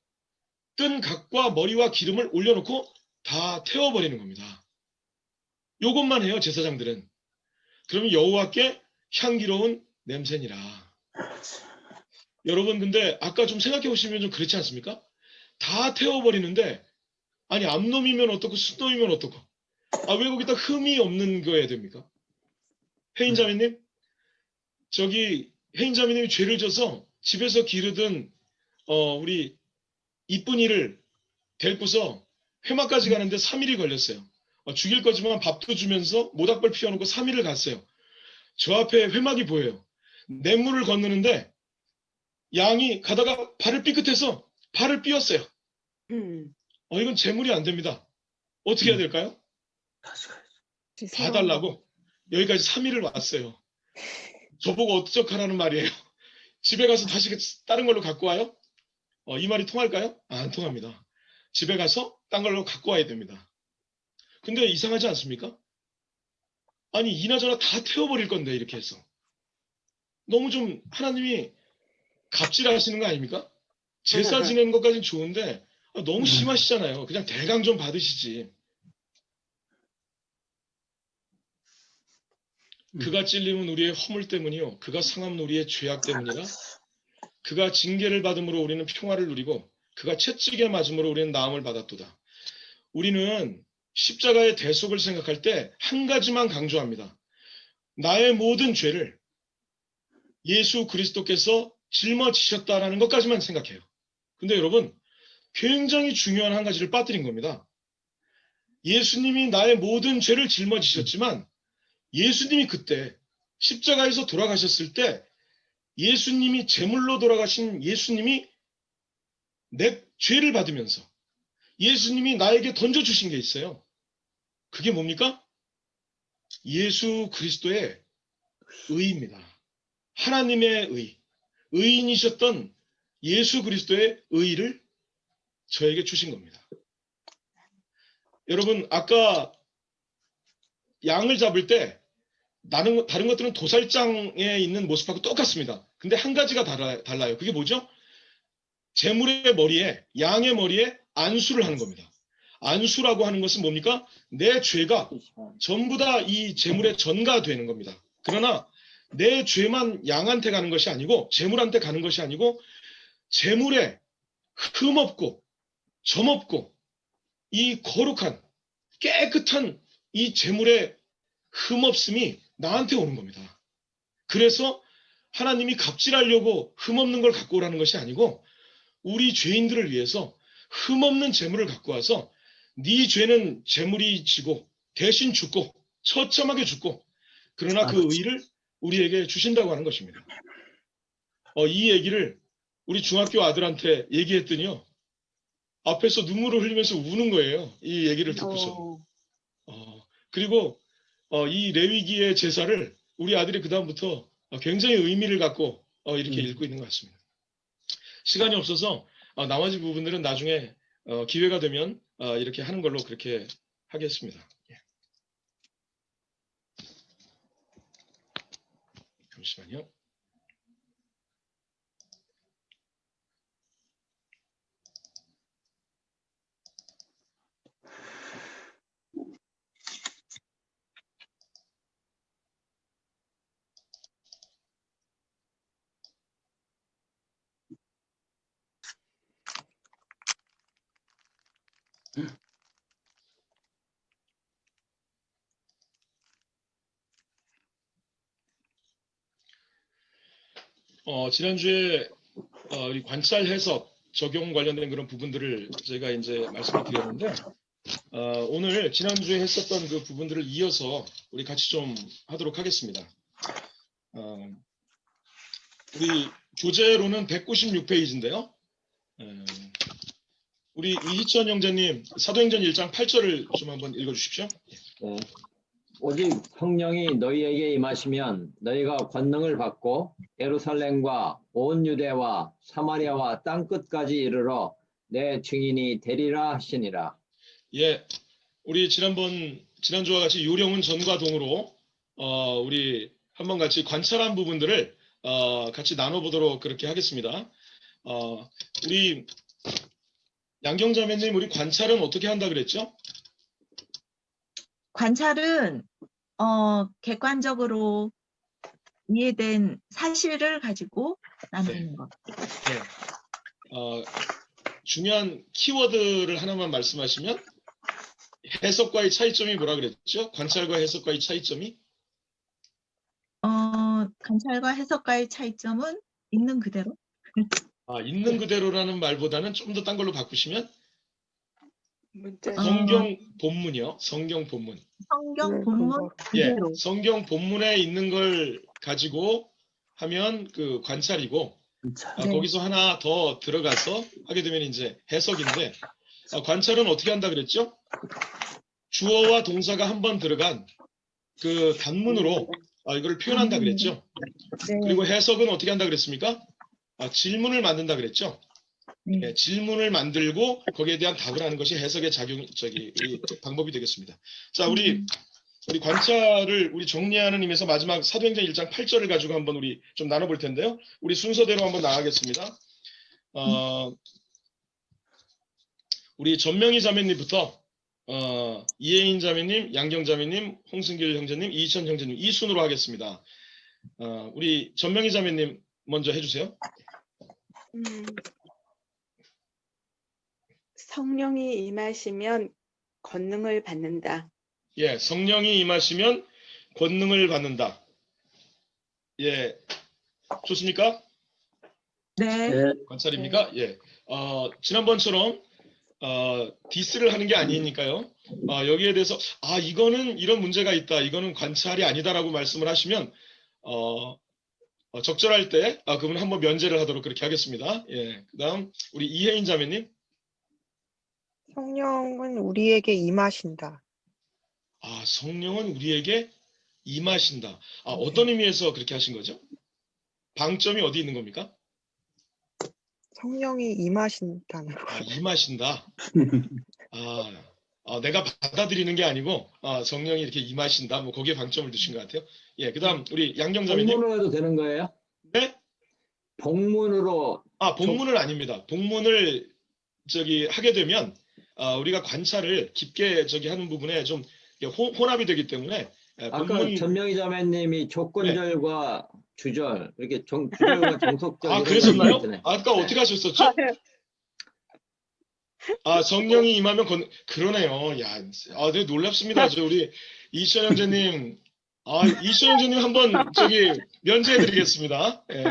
뜬 각과 머리와 기름을 올려놓고 다 태워버리는 겁니다. 요것만 해요, 제사장들은. 그러면 여호와께 향기로운 냄새니라. 여러분 근데 아까 좀 생각해 보시면 좀 그렇지 않습니까? 다 태워버리는데 아니 암놈이면 어떻고 순놈이면 어떻고 왜 거기다 흠이 없는 거여야 됩니까? 혜인자매님 혜인자매님이 죄를 져서 집에서 기르던 우리 이쁜이를 데리고서 회막까지 가는데 3일이 걸렸어요. 죽일 거지만 밥도 주면서 모닥불 피워놓고 3일을 갔어요. 저 앞에 회막이 보여요. 냇물을 건너는데 양이 가다가 발을 삐끗해서 발을 삐었어요. 이건 재물이 안 됩니다. 어떻게 해야 될까요? 다시 가야죠. 봐달라고 여기까지 3일을 왔어요. 저보고 어떡하라는 말이에요. 집에 가서 다시 다른 걸로 갖고 와요? 이 말이 통할까요? 안 통합니다. 집에 가서 딴 걸로 갖고 와야 됩니다. 근데 이상하지 않습니까? 아니 이나저나 다 태워버릴 건데 이렇게 해서 너무 좀 하나님이 갑질하시는 거 아닙니까? 제사 지내는 것까지는 좋은데 너무 심하시잖아요. 그냥 대강 좀 받으시지. 그가 찔림은 우리의 허물 때문이요 그가 상함은 우리의 죄악 때문이라. 그가 징계를 받음으로 우리는 평화를 누리고 그가 채찍에 맞음으로 우리는 나음을 받았도다. 우리는 십자가의 대속을 생각할 때 한 가지만 강조합니다. 나의 모든 죄를 예수 그리스도께서 짊어지셨다라는 것까지만 생각해요. 근데 여러분 굉장히 중요한 한 가지를 빠뜨린 겁니다. 예수님이 나의 모든 죄를 짊어지셨지만 예수님이 그때 십자가에서 돌아가셨을 때 예수님이 제물로 돌아가신 예수님이 내 죄를 받으면서 예수님이 나에게 던져주신 게 있어요. 그게 뭡니까? 예수 그리스도의 의입니다. 하나님의 의, 의인이셨던 예수 그리스도의 의를 저에게 주신 겁니다. 여러분 아까 양을 잡을 때 다른 것들은 도살장에 있는 모습하고 똑같습니다. 근데 한 가지가 달라요. 그게 뭐죠? 제물의 머리에, 양의 머리에 안수를 하는 겁니다. 안수라고 하는 것은 뭡니까? 내 죄가 전부 다 이 제물에 전가되는 겁니다. 그러나 내 죄만 양한테 가는 것이 아니고 제물한테 가는 것이 아니고 제물에 흠없고 점없고 이 거룩한 깨끗한 이 제물의 흠없음이 나한테 오는 겁니다. 그래서 하나님이 갑질하려고 흠없는 걸 갖고 오라는 것이 아니고 우리 죄인들을 위해서 흠없는 제물을 갖고 와서 네 죄는 제물이 지고 대신 죽고 처참하게 죽고 그러나 그 의를 우리에게 주신다고 하는 것입니다. 이 얘기를 우리 중학교 아들한테 얘기했더니요. 앞에서 눈물을 흘리면서 우는 거예요. 이 얘기를 듣고서. 그리고 이 레위기의 제사를 우리 아들이 그다음부터 굉장히 의미를 갖고 이렇게 읽고 있는 것 같습니다. 시간이 없어서 나머지 부분들은 나중에 기회가 되면 이렇게 하는 걸로 그렇게 하겠습니다. 예. 잠시만요. 지난주에 우리 관찰 해석 적용 관련된 그런 부분들을 제가 이제 말씀을 드렸는데 오늘 지난주에 했었던 그 부분들을 이어서 우리 같이 좀 하도록 하겠습니다. 우리 교재로는 196페이지인데요. 우리 이희천 형제님 사도행전 1장 8절을 좀 한번 읽어주십시오. 네. 오직 성령이 너희에게 임하시면 너희가 권능을 받고 예루살렘과 온 유대와 사마리아와 땅끝까지 이르러 내 증인이 되리라 하시니라. 예, 우리 지난주와 같이 요령은 전과 동으로 우리 한번 같이 관찰한 부분들을 같이 나눠보도록 그렇게 하겠습니다. 우리 양경자매님, 우리 관찰은 어떻게 한다 그랬죠? 관찰은 객관적으로 이해된 사실을 가지고 나누는 것. 네. 중요한 키워드를 하나만 말씀하시면 해석과의 차이점이 뭐라 그랬죠? 관찰과 해석과의 차이점이? 관찰과 해석과의 차이점은 있는 그대로. 있는 그대로라는 말보다는 좀 더 딴 걸로 바꾸시면 문자 성경 본문이요. 성경 본문. 성경 본문 예, 그대로. 성경 본문에 있는 걸 가지고 하면 그 관찰이고 자, 네. 거기서 하나 더 들어가서 하게 되면 이제 해석인데, 관찰은 어떻게 한다 그랬죠? 주어와 동사가 한 번 들어간 그 단문으로 이걸 표현한다 그랬죠? 네. 그리고 해석은 어떻게 한다 그랬습니까? 질문을 만든다 그랬죠? 네, 질문을 만들고 거기에 대한 답을 하는 것이 해석의 우리 방법이 되겠습니다. 자, 우리 관찰을 우리 정리하는 의미에서 마지막 사도행전 1장 8절을 가지고 한번 우리 좀 나눠볼 텐데요. 우리 순서대로 한번 나가겠습니다. 우리 전명희 자매님부터 이혜인 자매님, 양경 자매님, 홍승길 형제님, 이희천 형제님 이 순으로 하겠습니다. 우리 전명희 자매님 먼저 해주세요. 성령이 임하시면 권능을 받는다. 예, 성령이 임하시면 권능을 받는다. 예, 좋습니까? 네. 네. 관찰입니까? 예. 지난번처럼 디스를 하는 게 아니니까요. 여기에 대해서 이거는 이런 문제가 있다. 이거는 관찰이 아니다라고 말씀을 하시면 적절할 때 그분 한번 면제를 하도록 그렇게 하겠습니다. 예. 그다음 우리 이혜인 자매님. 성령은 우리에게 임하신다. 성령은 우리에게 임하신다. 어떤 의미에서 그렇게 하신 거죠? 방점이 어디 있는 겁니까? 성령이 임하신다는 거. 임하신다. 내가 받아들이는 게 아니고 성령이 이렇게 임하신다. 뭐 거기에 방점을 두신 것 같아요. 예, 그다음 우리 양경 자매님. 복문으로 해도 되는 거예요? 네? 복문으로. 복문은 아닙니다. 복문을 하게 되면 우리가 관찰을 깊게 하는 부분에 좀 혼합이 되기 때문에 아까 전명희 자매님이 조건절과 주절 이렇게 주절과 정속절 이런 그랬었나요? 거 있잖아요. 아까 네. 어떻게 하셨었죠? 성령이 임하면 그러네요. 야, 되게 놀랍습니다. 우리 이시연 형제님, 이시연 형제님 한번 면제해드리겠습니다. 예.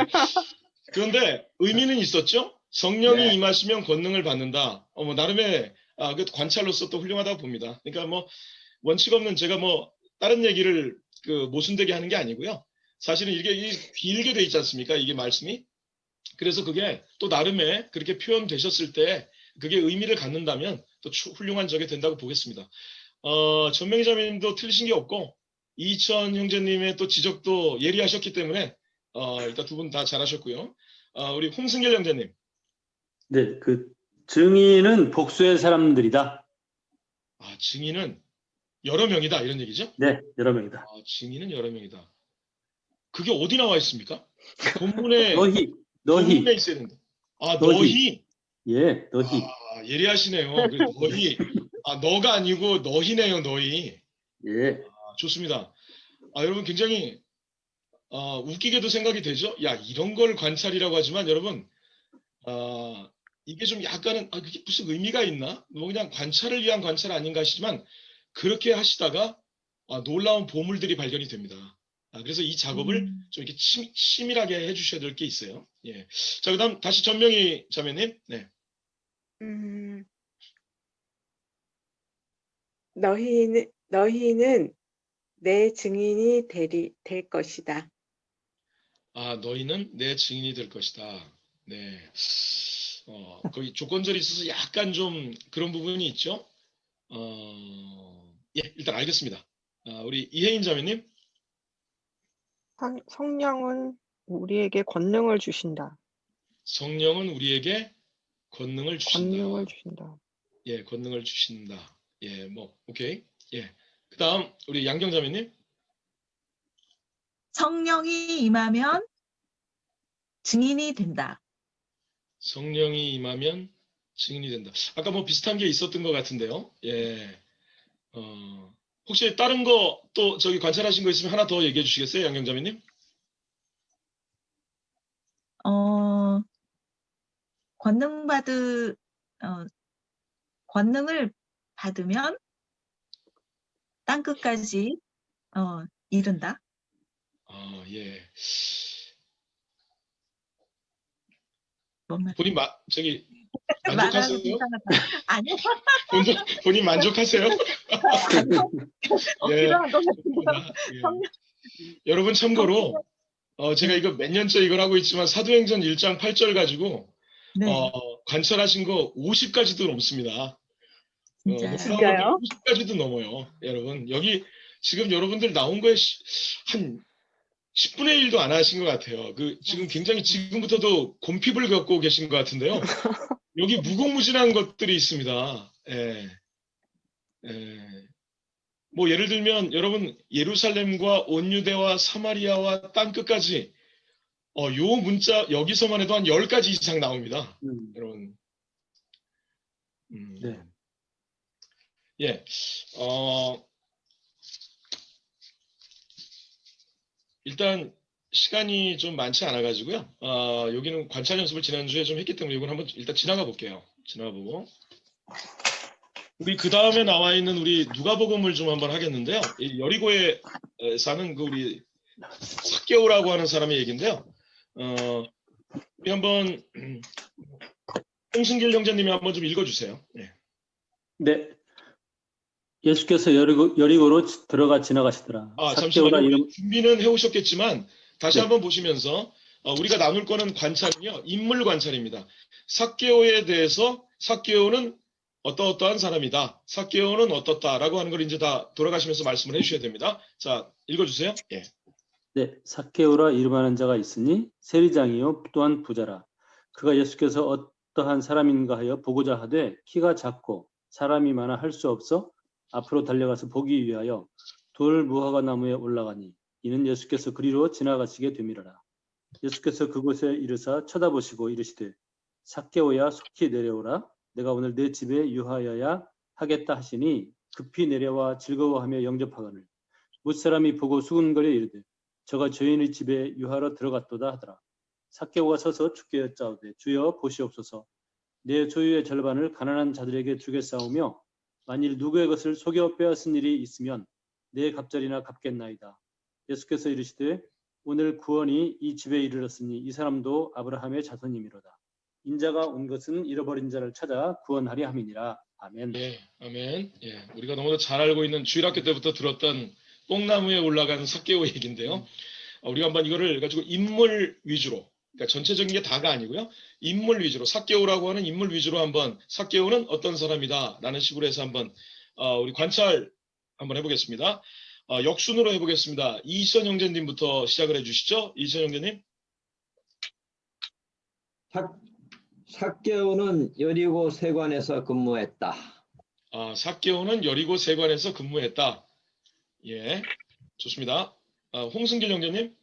그런데 의미는 있었죠? 성령이 네. 임하시면 권능을 받는다. 나름의 그 관찰로서 또 훌륭하다고 봅니다. 그러니까 뭐 원칙 없는 제가 뭐 다른 얘기를 모순되게 하는 게 아니고요. 사실은 이게 길게 돼 있지 않습니까? 이게 말씀이. 그래서 그게 또 나름의 그렇게 표현되셨을 때 그게 의미를 갖는다면 또 훌륭한 적이 된다고 보겠습니다. 전명희 자매님도 틀리신 게 없고 이천 형제님의 또 지적도 예리하셨기 때문에 일단 두 분 다 잘하셨고요. 우리 홍승길 형제님. 네, 그 증인은 복수의 사람들이다. 증인은 여러 명이다 이런 얘기죠? 네, 여러 명이다. 증인은 여러 명이다. 그게 어디 나와 있습니까? 본문에 너희. 본문에 있어야 된다. 너희. 예, 너희. 예리하시네요. 너희. 너가 아니고 너희네요, 너희. 예. 좋습니다. 여러분 굉장히 웃기게도 생각이 되죠? 야, 이런 걸 관찰이라고 하지만 여러분 이게 좀 약간은 그게 무슨 의미가 있나? 뭐 그냥 관찰을 위한 관찰 아닌가 하시지만 그렇게 하시다가 놀라운 보물들이 발견이 됩니다. 그래서 이 작업을 좀 이렇게 치밀하게 해주셔야 될 게 있어요. 예. 자, 그다음 다시 전명희 자매님. 네. 너희는 내 증인이 될 것이다. 너희는 내 증인이 될 것이다. 네. 거기 조건절이 있어서 약간 좀 그런 부분이 있죠. 예, 일단 알겠습니다. 우리 이혜인 자매님. 성령은 우리에게 권능을 주신다. 성령은 우리에게 권능을 주신다. 권능을 주신다. 예, 권능을 주신다. 예, 뭐 오케이. 예. 그다음 우리 양경 자매님. 성령이 임하면 증인이 된다. 성령이 임하면 증인이 된다. 아까 뭐 비슷한 게 있었던 것 같은데요. 예. 혹시 다른 거 또 관찰하신 거 있으면 하나 더 얘기해 주시겠어요, 양경 자매님? 권능을 받으면 땅 끝까지 이른다. 예. 뭔 말? 본인 만족하세요? 말하는 이상하다. 아니요. 본인 만족하세요? 예. 필요한 것 같은데요. 예. 여러분 참고로 제가 이거 몇 년째 이걸 하고 있지만 사도행전 1장 8절 가지고 네, 관찰하신 거 50가지도 넘습니다. 진짜요. 진짜요? 50가지도 넘어요. 여러분 여기 지금 여러분들 나온 거에 한 10분의 1도 안 하신 것 같아요. 지금 굉장히 지금부터도 곰핍을 겪고 계신 것 같은데요. 여기 무궁무진한 것들이 있습니다. 예. 뭐 예를 들면 여러분 예루살렘과 온 유대와 사마리아와 땅끝까지 요 문자 여기서만 해도 한 10가지 이상 나옵니다. 여러분. 네. 예. 일단 시간이 좀 많지 않아 가지고요. 여기는 관찰 연습을 지난주에 좀 했기 때문에 이건 한번 일단 지나가 볼게요. 지나가 보고. 우리 그 다음에 나와 있는 우리 누가복음을 좀 한번 하겠는데요. 이 여리고에 사는 우리 삭개오라고 하는 사람의 얘기인데요. 우리 한번 홍승길 형제님이 한번 좀 읽어주세요. 네. 네. 예수께서 여리고로 들어가 지나가시더라. 삭개오라 잠시만요. 이름. 준비는 해오셨겠지만 다시 네. 한번 보시면서 우리가 나눌 거는 관찰은요. 인물 관찰입니다. 삭개오에 대해서 삭개오는 어떠한 사람이다. 삭개오는 어떻다라고 하는 걸 이제 다 돌아가시면서 말씀을 해주셔야 됩니다. 자, 읽어주세요. 예. 네, 삭개오라 이름하는 자가 있으니 세리장이요 또한 부자라. 그가 예수께서 어떠한 사람인가 하여 보고자 하되 키가 작고 사람이 많아 할 수 없어 앞으로 달려가서 보기 위하여 돌 무화과 나무에 올라가니 이는 예수께서 그리로 지나가시게 되밀어라. 예수께서 그곳에 이르사 쳐다보시고 이르시되 삭개오야 속히 내려오라. 내가 오늘 내 집에 유하여야 하겠다 하시니 급히 내려와 즐거워하며 영접하거늘 뭇사람이 보고 수군거려 이르되 저가 저희의 집에 유하러 들어갔도다 하더라. 삭개오가 서서 주께 여짜오되 주여 보시옵소서. 내 소유의 절반을 가난한 자들에게 주겠사오며 만일 누구의 것을 속여 빼앗은 일이 있으면 내 갑절이나 갚겠나이다. 예수께서 이르시되 오늘 구원이 이 집에 이르렀으니 이 사람도 아브라함의 자손이미로다. 인자가 온 것은 잃어버린 자를 찾아 구원하려 함이니라. 아멘. 네, 아멘. 예, 우리가 너무도 잘 알고 있는 주일학교 때부터 들었던 뽕나무에 올라간 삭개오 얘기인데요. 우리가 한번 이거를 가지고 인물 위주로, 그러니까 전체적인 게 다가 아니고요. 인물 위주로, 삭개오라고 하는 인물 위주로 한번 삭개오는 어떤 사람이다라는 식으로 해서 한번 우리 관찰 한번 해보겠습니다. 역순으로 해보겠습니다. 이시연 형제님부터 시작을 해주시죠. 이시연 형제님. 삭개오는 여리고 세관에서 근무했다. 삭개오는 여리고 세관에서 근무했다. 예, 좋습니다. 홍승길 형제님.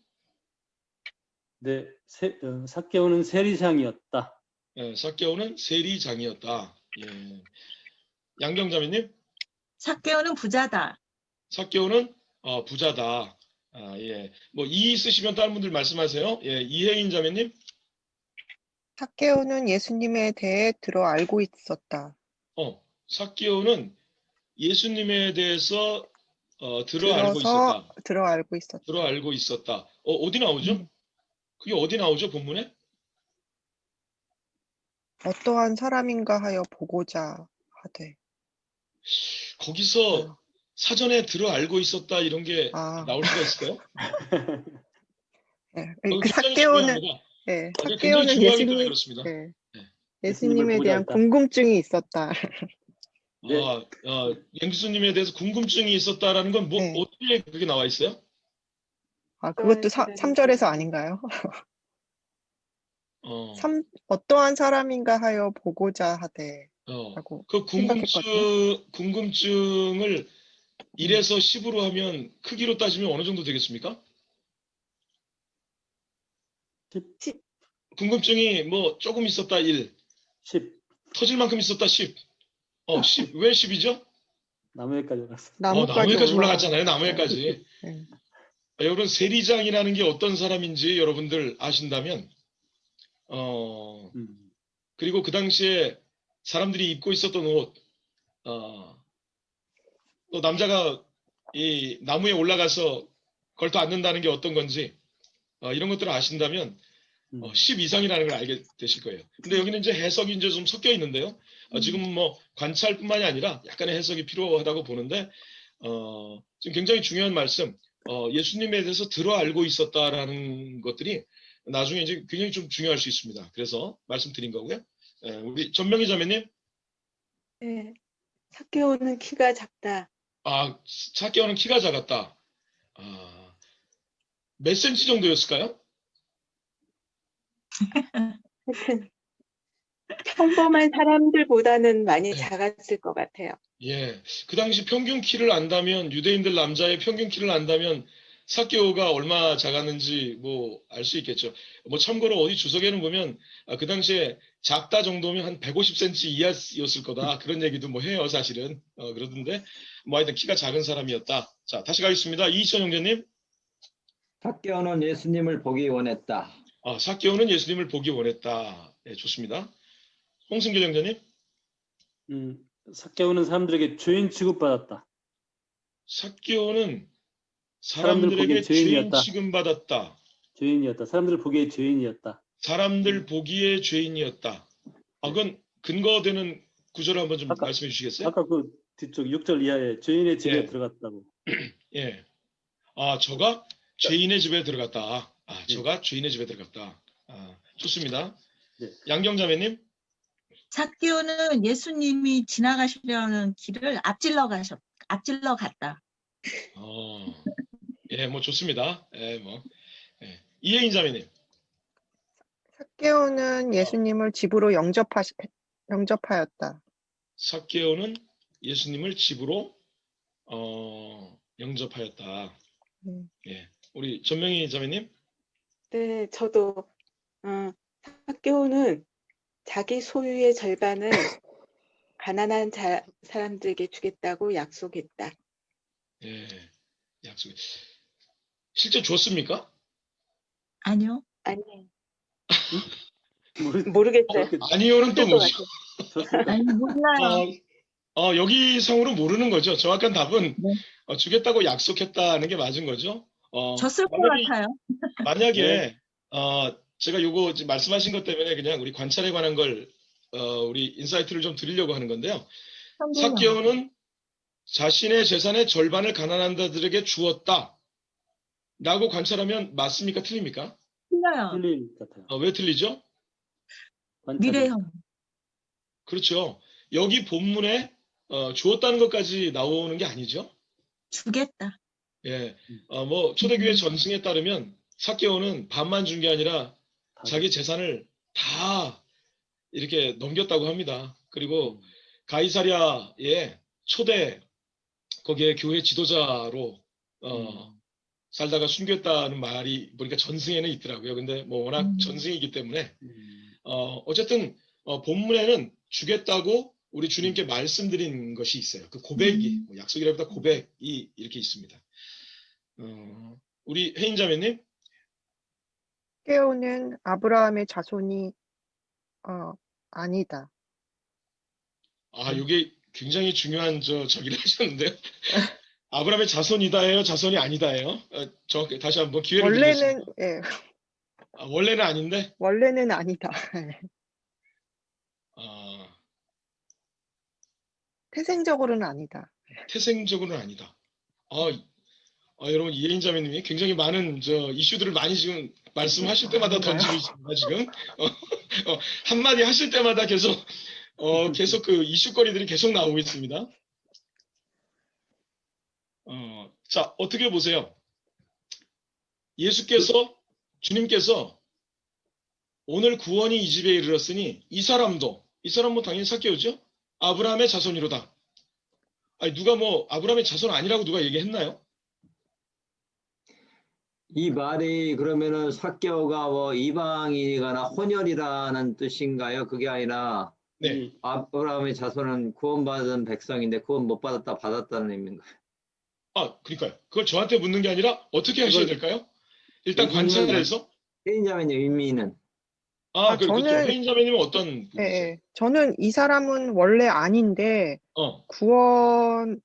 네, 삭개오는 세리장이었다. 예, 삭개오는 세리장이었다. 예. 양경자매님. 삭개오는 부자다. 삭개오는 부자다. 예. 뭐 이 있으시면 다른 분들 말씀하세요. 예, 이혜인 자매님. 삭개오는 예수님에 대해 들어 알고 있었다. 삭개오는 예수님에 대해서 들어 알고 있었다. 들어 알고 있었다. 들어 알고 있었다. 어디 나오죠? 그게 어디 나오죠? 본문에? 어떠한 사람인가 하여 보고자 하되. 거기서 사전에 들어 알고 있었다 이런 게 나올 수가 있을까요? 네. 굉장히 삭개오는 중요합니다. 네, 굉장히 삭개오는 중요하기 때문에 그렇습니다. 네, 네. 예수님에 대한 보고자 했다. 궁금증이 있었다. 네. 예수님에 대해서 궁금증이 있었다라는 건 뭐 네. 어떻게 그게 나와 있어요? 그것도 3절에서 아닌가요? 어떠한 사람인가 하여 보고자 하되 라고 그 생각했거든요. 궁금증을 1에서 10으로 하면 크기로 따지면 어느 정도 되겠습니까? 10. 궁금증이 뭐 조금 있었다 1, 10. 터질 만큼 있었다 10. 10. 왜 10이죠? 나무에까지 올랐어. 나무에까지 올라갔잖아요. 나무에까지. 네. 여러분 세리장이라는 게 어떤 사람인지 여러분들 아신다면 그리고 그 당시에 사람들이 입고 있었던 옷, 또 남자가 이 나무에 올라가서 걸터 앉는다는 게 어떤 건지 이런 것들을 아신다면 10 이상이라는 걸 알게 되실 거예요. 근데 여기는 이제 해석이 이제 좀 섞여 있는데요. 지금 뭐 관찰뿐만이 아니라 약간의 해석이 필요하다고 보는데 지금 굉장히 중요한 말씀. 예수님에 대해서 들어 알고 있었다라는 것들이 나중에 이제 굉장히 좀 중요할 수 있습니다. 그래서 말씀드린 거고요. 우리 전명희 자매님, 네. 삭개오는 키가 작다. 삭개오는 키가 작았다. 몇 센치 정도였을까요? 하여튼 평범한 사람들보다는 많이 네. 작았을 것 같아요. 예, 그 당시 평균 키를 안다면, 유대인들 남자의 평균 키를 안다면 삭개오가 얼마 작았는지 뭐 알 수 있겠죠. 뭐 참고로 어디 주석에는 보면 그 당시에 작다 정도면 한 150cm 이하였을 거다, 그런 얘기도 뭐 해요 사실은. 그러던데 뭐 하여튼 키가 작은 사람이었다. 자, 다시 가겠습니다. 이희천 형제님. 삭개오는 예수님을 보기 원했다. 삭개오는 예수님을 보기 원했다. 네, 좋습니다. 홍승길 형제님. 삭개오는 사람들에게 죄인 취급받았다. 삭개오는 사람들 사람들에게 보기엔 죄인 죄인이었다. 취급받았다. 죄인이었다. 사람들 보기에 죄인이었다. 사람들 보기에 죄인이었다. 그건 근거되는 구절을 한번 좀 아까- 말씀해 주시겠어요? 아까 그 뒤쪽 6절 이하에 죄인의 집에 예. 들어갔다고. 예. 저가 죄인의 집에 들어갔다. 저가 죄인의 집에 들어갔다. 좋습니다. 네. 양경자매님. 삭개오는 예수님이 지나가시려는 길을 앞질러 갔다. 예, 뭐 좋습니다. 예, 뭐. 예. 이혜인 자매님. 삭개오는 예수님을 집으로 영접하였다. 삭개오는 예수님을 집으로 영접하였다. 예. 우리 전명희 자매님. 네, 저도 삭개오는 자기 소유의 절반을 가난한 사람들에게 주겠다고 약속했다. 예. 약속. 실제 줬습니까? 아니요. 아니, 모르- 모르겠어요. 아니요는 또 그럴 것 뭐죠? 좋습니다. 아니 몰라요. 여기 상으로 모르는 거죠. 정확한 답은 네. 주겠다고 약속했다는 게 맞은 거죠. 줬을 것 같아요. 만약에 네. 제가 요거 지금 말씀하신 것 때문에 그냥 우리 관찰에 관한 걸 우리 인사이트를 좀 드리려고 하는 건데요. 삭개오는 자신의 재산의 절반을 가난한 자들에게 주었다 라고 관찰하면 맞습니까? 틀립니까? 틀려요. 틀릴 것 같아요. 왜 틀리죠? 관찰이. 미래형. 그렇죠. 여기 본문에 주었다는 것까지 나오는 게 아니죠. 주겠다. 예, 뭐 초대교회 전승에 따르면 삭개오는 반만 준 게 아니라 자기 재산을 다 이렇게 넘겼다고 합니다. 그리고 가이사랴의 초대 거기에 교회 지도자로 살다가 순교했다는 말이 보니까 전승에는 있더라고요. 근데 뭐 워낙 전승이기 때문에 어쨌든 본문에는 주겠다고 우리 주님께 말씀드린 것이 있어요. 그 고백이 뭐 약속이라기보다 고백이 이렇게 있습니다. 우리 혜인자매님. 삭개오는 아브라함의 자손이 아니다. 이게 굉장히 중요한 저기를 하셨는데요. 아브라함의 자손이다예요, 자손이 아니다예요? 정확히 다시 한번 기회를 원래는 드리겠습니다. 예, 원래는 아닌데. 원래는 아니다. 태생적으로는 아니다. 태생적으로는 아니다. 여러분 이혜인자매님이 굉장히 많은 이슈들을 많이 지금 말씀하실 때마다 던지고 있습니다. 지금 한마디 하실 때마다 계속 그 이슈거리들이 계속 나오고 있습니다. 자, 어떻게 보세요? 주님께서 오늘 구원이 이 집에 이르렀으니 이 사람도 당연히 삭개오죠. 아브라함의 자손이로다. 누가 뭐 아브라함의 자손 아니라고 누가 얘기했나요? 이 말이 그러면은 삭개오가 뭐 이방이거나 혼혈이라는 뜻인가요? 그게 아니라 네. 아브라함의 자손은 구원받은 백성인데 구원 못 받았다는 의미인가요? 그러니까요. 그걸 저한테 묻는 게 아니라 어떻게 하셔야 될까요? 일단 관찰해서. 혜인자매님 의미는? 그렇죠. 혜인자매님은 어떤 분이세요? 예, 저는 이 사람은 원래 아닌데 구원을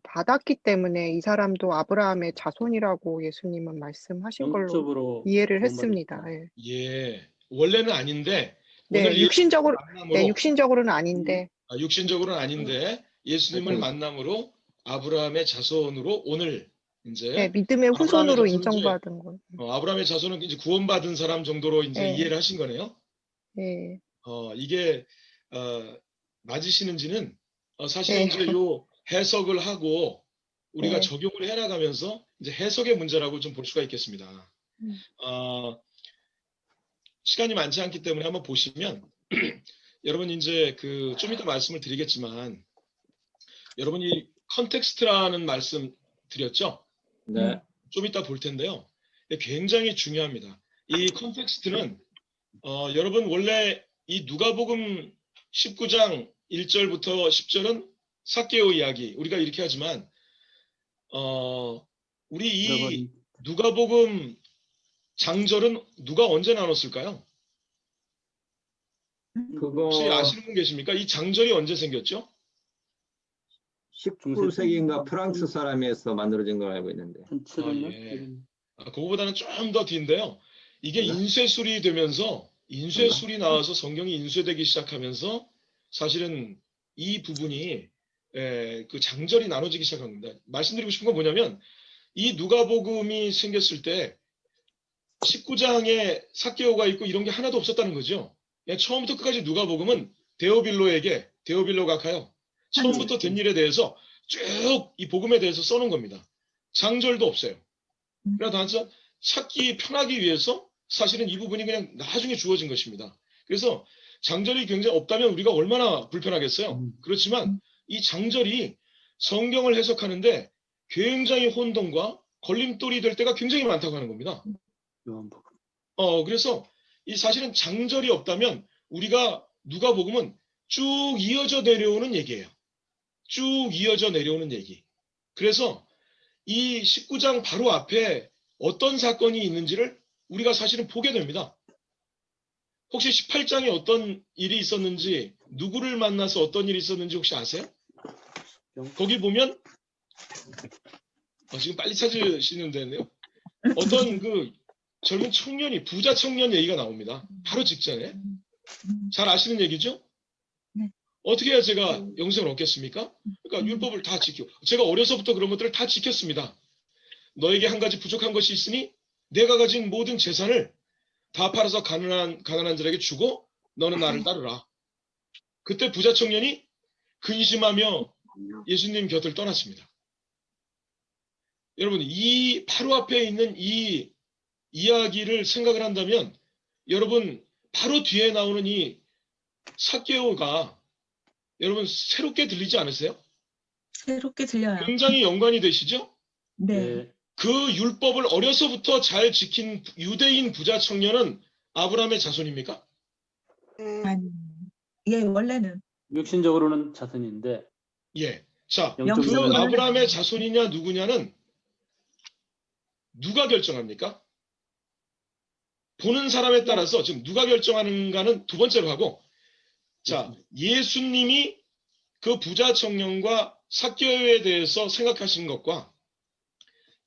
받았기 때문에 이 사람도 아브라함의 자손이라고 예수님은 말씀하신 걸로 영적으로 이해를 했습니다. 예, 원래는 아닌데 네, 오늘 육신적으로는 아닌데. 육신적으로는 아닌데 예수님을 만남으로 아브라함의 자손으로 오늘 이제 네, 믿음의 아브라함의 후손으로 자손은 이제 인정받은 거. 아브라함의 자손은 이제 구원받은 사람 정도로 이제 네. 이해를 하신 거네요. 네. 이게 맞으시는지는 사실은 네. 이제 요 해석을 하고 우리가 네. 적용을 해나가면서 이제 해석의 문제라고 좀 볼 수가 있겠습니다. 시간이 많지 않기 때문에 한번 보시면 여러분 이제 그 좀 이따 말씀을 드리겠지만 여러분이 컨텍스트라는 말씀 드렸죠? 네. 좀 이따 볼 텐데요. 굉장히 중요합니다. 이 컨텍스트는 여러분 원래 이 누가복음 19장 1절부터 10절은 삭개오 이야기 우리가 이렇게 하지만 우리 이 누가복음 장절은 누가 언제 나눴을까요? 혹시 그거 아시는 분 계십니까? 이 장절이 언제 생겼죠? 19세기인가 프랑스 사람에서 만들어진 걸 알고 있는데. 1700년? 예. 그거보다는 좀 더 뒤인데요. 이게 몰라? 인쇄술이 되면서 인쇄술이 나와서 성경이 인쇄되기 시작하면서 사실은 이 부분이 그 장절이 나눠지기 시작한 겁니다. 말씀드리고 싶은 건 뭐냐면 이 누가복음이 생겼을 때 19장에 삭개오가 있고 이런 게 하나도 없었다는 거죠. 그냥 처음부터 끝까지 누가복음은 데오빌로가 가요. 처음부터 된 일에 대해서 쭉 이 복음에 대해서 써놓은 겁니다. 장절도 없어요. 그러나 단순 찾기 편하기 위해서 사실은 이 부분이 그냥 나중에 주어진 것입니다. 그래서 장절이 굉장히 없다면 우리가 얼마나 불편하겠어요. 그렇지만 이 장절이 성경을 해석하는데 굉장히 혼동과 걸림돌이 될 때가 굉장히 많다고 하는 겁니다. 요한복음. 그래서 이 사실은 장절이 없다면 우리가 누가복음은 쭉 이어져 내려오는 얘기예요. 쭉 이어져 내려오는 얘기. 그래서 이 19장 바로 앞에 어떤 사건이 있는지를 우리가 사실은 보게 됩니다. 혹시 18장에 어떤 일이 있었는지, 누구를 만나서 어떤 일이 있었는지 혹시 아세요? 거기 보면 지금 빨리 찾으시는데요. 어떤 그 젊은 청년이 부자 청년 얘기가 나옵니다. 바로 직전에. 잘 아시는 얘기죠? 어떻게 해야 제가 영생을 얻겠습니까? 그러니까 율법을 다 지키고 제가 어려서부터 그런 것들을 다 지켰습니다. 너에게 한 가지 부족한 것이 있으니 내가 가진 모든 재산을 다 팔아서 가난한 자에게 주고 너는 나를 따르라. 그때 부자 청년이 근심하며 예수님 곁을 떠났습니다. 여러분 이 바로 앞에 있는 이 이야기를 생각을 한다면 여러분 바로 뒤에 나오는 이 삭개오가 여러분 새롭게 들리지 않으세요? 새롭게 들려요. 굉장히 연관이 되시죠? 네. 그 율법을 어려서부터 잘 지킨 유대인 부자 청년은 아브라함의 자손입니까? 아니, 예, 원래는. 육신적으로는 자손인데 예. 자, 그 영적으로는 아브라함의 자손이냐 누구냐는 누가 결정합니까? 보는 사람에 따라서 지금 누가 결정하는가는 두 번째로 하고, 자, 예수님이 그 부자 청년과 삭개오에 대해서 생각하신 것과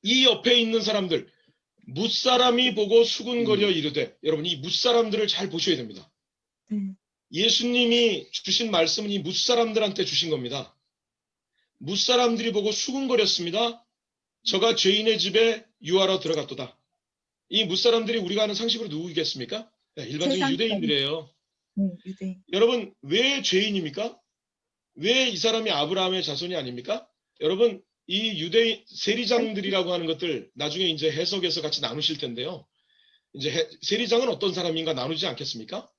이 옆에 있는 사람들, 뭇사람이 보고 수군거려 이르되, 여러분 이 뭇사람들을 잘 보셔야 됩니다. 예수님이 주신 말씀은 이 뭇사람들한테 주신 겁니다. 뭇사람들이 보고 수군거렸습니다. 저가 죄인의 집에 유하러 들어갔도다. 이 뭇사람들이 우리가 아는 상식으로 누구겠습니까? 일반적인 유대인들이에요. 유대인. 여러분 왜 죄인입니까? 왜 이 사람이 아브라함의 자손이 아닙니까? 여러분 이 유대인 세리장들이라고 하는 것들 나중에 이제 해석에서 같이 나누실 텐데요. 이제 세리장은 어떤 사람인가 나누지 않겠습니까?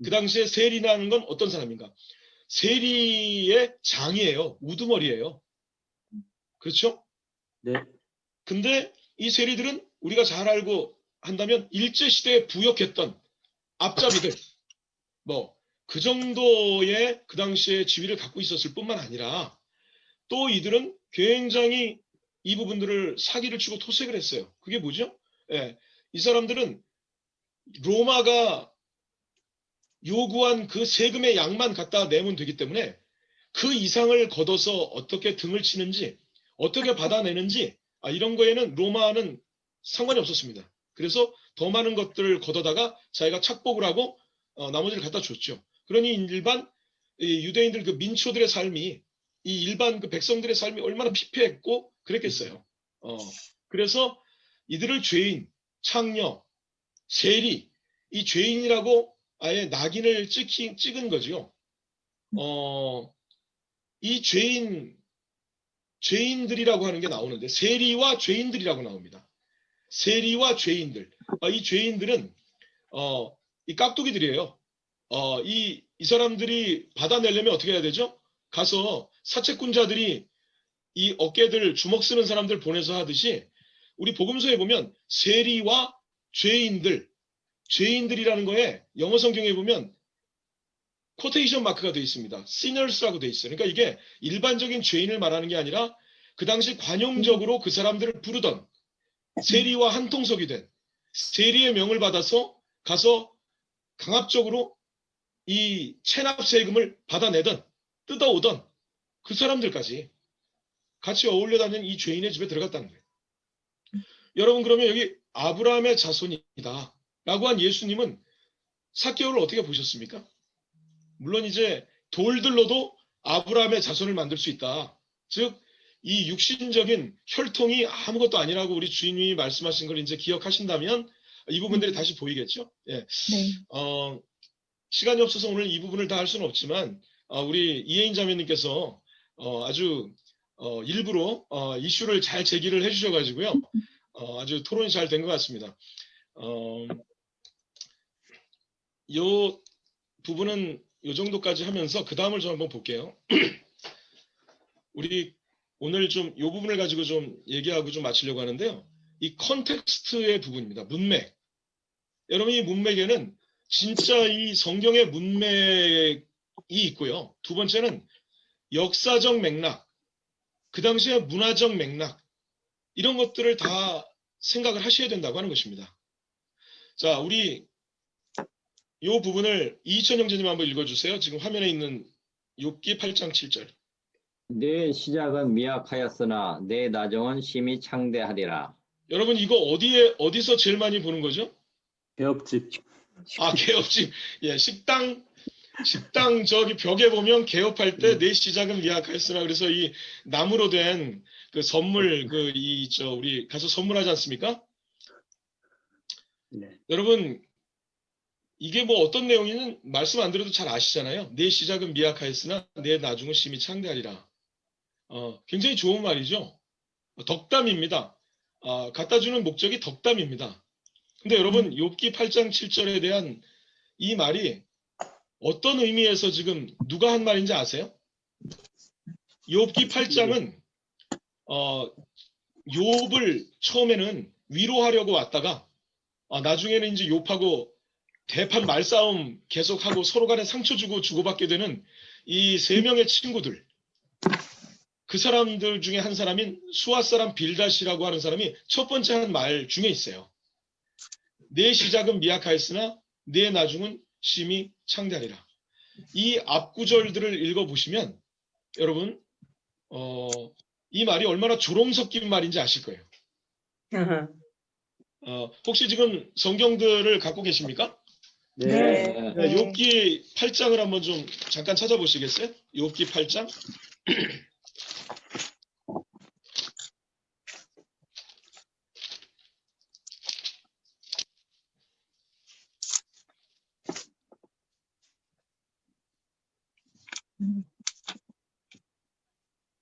그 당시에 세리라는 건 어떤 사람인가? 세리의 장이에요. 우두머리예요. 그렇죠? 네. 근데 이 세리들은 우리가 잘 알고 한다면 일제시대에 부역했던 앞잡이들, 뭐 그 정도의 그 당시에 지위를 갖고 있었을 뿐만 아니라 또 이들은 굉장히 이 부분들을 사기를 치고 토색을 했어요. 그게 뭐죠? 예, 이 사람들은 로마가 요구한 그 세금의 양만 갖다 내면 되기 때문에 그 이상을 걷어서 어떻게 등을 치는지 어떻게 받아내는지 이런 거에는 로마는 상관이 없었습니다. 그래서 더 많은 것들을 걷어다가 자기가 착복을 하고 나머지를 갖다 줬죠. 그러니 일반 유대인들 그 민초들의 삶이 이 일반 그 백성들의 삶이 얼마나 피폐했고 그랬겠어요. 그래서 이들을 죄인, 창녀, 세리, 이 죄인이라고 아예 낙인을 찍은 거죠. 이 죄인들이라고 하는 게 나오는데 세리와 죄인들이라고 나옵니다. 세리와 죄인들. 이 죄인들은 이 깍두기들이에요. 이 사람들이 받아내려면 어떻게 해야 되죠? 가서 사채꾼자들이 이 어깨들 주먹 쓰는 사람들 보내서 하듯이 우리 복음서에 보면 세리와 죄인들이라는 거에 영어 성경에 보면 코테이션 마크가 되어 있습니다. siners라고 되어 있어요. 그러니까 이게 일반적인 죄인을 말하는 게 아니라 그 당시 관용적으로 그 사람들을 부르던 세리와 한통속이 된 세리의 명을 받아서 가서 강압적으로 이 체납 세금을 받아내던 뜯어오던 그 사람들까지 같이 어울려 다니는 이 죄인의 집에 들어갔다는 거예요. 여러분 그러면 여기 아브라함의 자손이다 라고 한 예수님은 삭개오를 어떻게 보셨습니까? 물론 이제 돌들로도 아브라함의 자손을 만들 수 있다. 즉 이 육신적인 혈통이 아무것도 아니라고 우리 주님이 말씀하신 걸 이제 기억하신다면 이 부분들이 다시 보이겠죠. 예. 네. 시간이 없어서 오늘 이 부분을 다 할 수는 없지만 우리 이혜인 자매님께서 아주 일부러 이슈를 잘 제기를 해주셔가지고요. 아주 토론이 잘 된 것 같습니다. 이 부분은 이 정도까지 하면서 그 다음을 좀 한번 볼게요. 우리 오늘 좀 이 부분을 가지고 좀 얘기하고 좀 마치려고 하는데요. 이 컨텍스트의 부분입니다. 문맥. 여러분 이 문맥에는 진짜 이 성경의 문맥이 있고요. 두 번째는 역사적 맥락, 그 당시의 문화적 맥락 이런 것들을 다 생각을 하셔야 된다고 하는 것입니다. 자, 우리 이 부분을 이희천 형제님 한번 읽어주세요. 지금 화면에 있는 욥기 8장 7절. 내 시작은 미약하였으나 내 나중은 심히 창대하리라. 여러분 이거 어디서 제일 많이 보는 거죠? 개업집. 개업집. 예, 식당 저기 벽에 보면 개업할 때 내 시작은 미약하였으나 그래서 이 나무로 된 그 선물 우리 가서 선물하지 않습니까? 네. 여러분 이게 뭐 어떤 내용인지는 말씀 안 드려도 잘 아시잖아요. 내 시작은 미약하였으나 내 나중은 심히 창대하리라. 굉장히 좋은 말이죠. 덕담입니다. 갖다 주는 목적이 덕담입니다. 근데 여러분 욥기 8장 7절에 대한 이 말이 어떤 의미에서 지금 누가 한 말인지 아세요? 욥기 8장은 욥을 처음에는 위로하려고 왔다가 나중에는 이제 욥하고 대판 말싸움 계속하고 서로 간에 상처 주고 주고받게 되는 이 세 명의 친구들. 그 사람들 중에 한 사람인 수아 사람 빌닷이라고 하는 사람이 첫 번째 한 말 중에 있어요. 내 시작은 미약하였으나 내 나중은 심히 창대하리라. 이 앞구절들을 읽어보시면 여러분 이 말이 얼마나 조롱 섞인 말인지 아실 거예요. 혹시 지금 성경들을 갖고 계십니까? 네. 네. 네, 욥기 8장을 한번 좀 잠깐 찾아보시겠어요? 욥기 8장.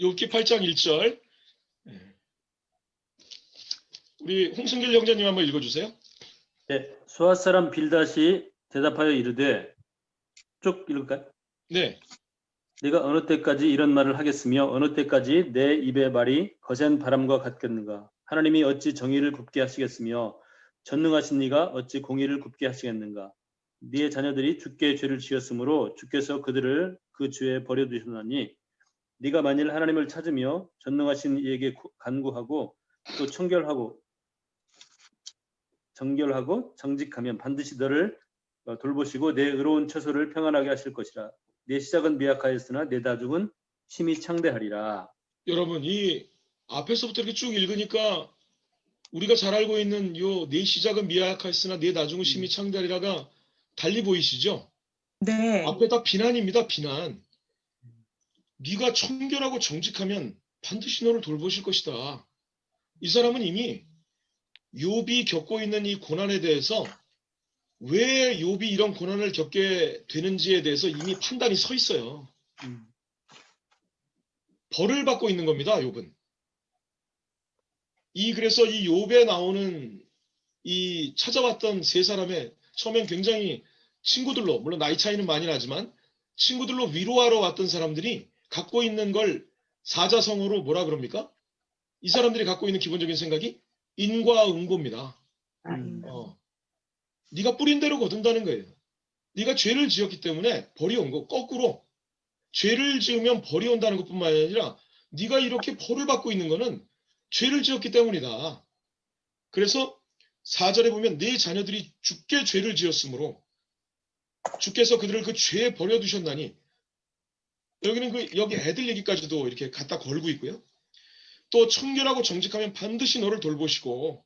욥기 8장 1절. 우리 홍승길 형제님 한번 읽어주세요. 네. 수아 사람 빌닷이 대답하여 이르되 쭉 읽을까요? 네. 네가 어느 때까지 이런 말을 하겠으며 어느 때까지 내 입의 말이 거센 바람과 같겠는가? 하나님이 어찌 정의를 굽게 하시겠으며 전능하신 네가 어찌 공의를 굽게 하시겠는가? 네의 자녀들이 주께 죄를 지었으므로 주께서 그들을 그 죄에 버려두셨나니 네가 만일 하나님을 찾으며 전능하신 이에게 간구하고 또 정결하고 정직하면 반드시 너를 돌보시고 내 의로운 처소를 평안하게 하실 것이라. 내 시작은 미약하였으나 내 나중은 심히 창대하리라. 여러분 이 앞에서부터 이렇게 쭉 읽으니까 우리가 잘 알고 있는 요 내 시작은 미약하였으나 내 나중은 심히 창대하리라가 달리 보이시죠? 네. 앞에 다 비난입니다. 비난. 네가 청결하고 정직하면 반드시 너를 돌보실 것이다. 이 사람은 이미 욥이 겪고 있는 이 고난에 대해서 왜 욥이 이런 고난을 겪게 되는지에 대해서 이미 판단이 서 있어요. 벌을 받고 있는 겁니다, 욥은. 그래서 이 욥에 나오는 이 찾아왔던 세 사람의 처음엔 굉장히 친구들로, 물론 나이 차이는 많이 나지만 친구들로 위로하러 왔던 사람들이 갖고 있는 걸 사자성어로 뭐라 그럽니까? 이 사람들이 갖고 있는 기본적인 생각이 인과응보입니다. 네가 뿌린 대로 거둔다는 거예요. 네가 죄를 지었기 때문에 벌이 온 거. 거꾸로 죄를 지으면 벌이 온다는 것뿐만 아니라 네가 이렇게 벌을 받고 있는 거는 죄를 지었기 때문이다. 그래서 4절에 보면 네 자녀들이 죽게 죄를 지었으므로 주께서 그들을 그 죄에 버려두셨나니, 여기는 여기 애들 얘기까지도 이렇게 갖다 걸고 있고요. 또 청결하고 정직하면 반드시 너를 돌보시고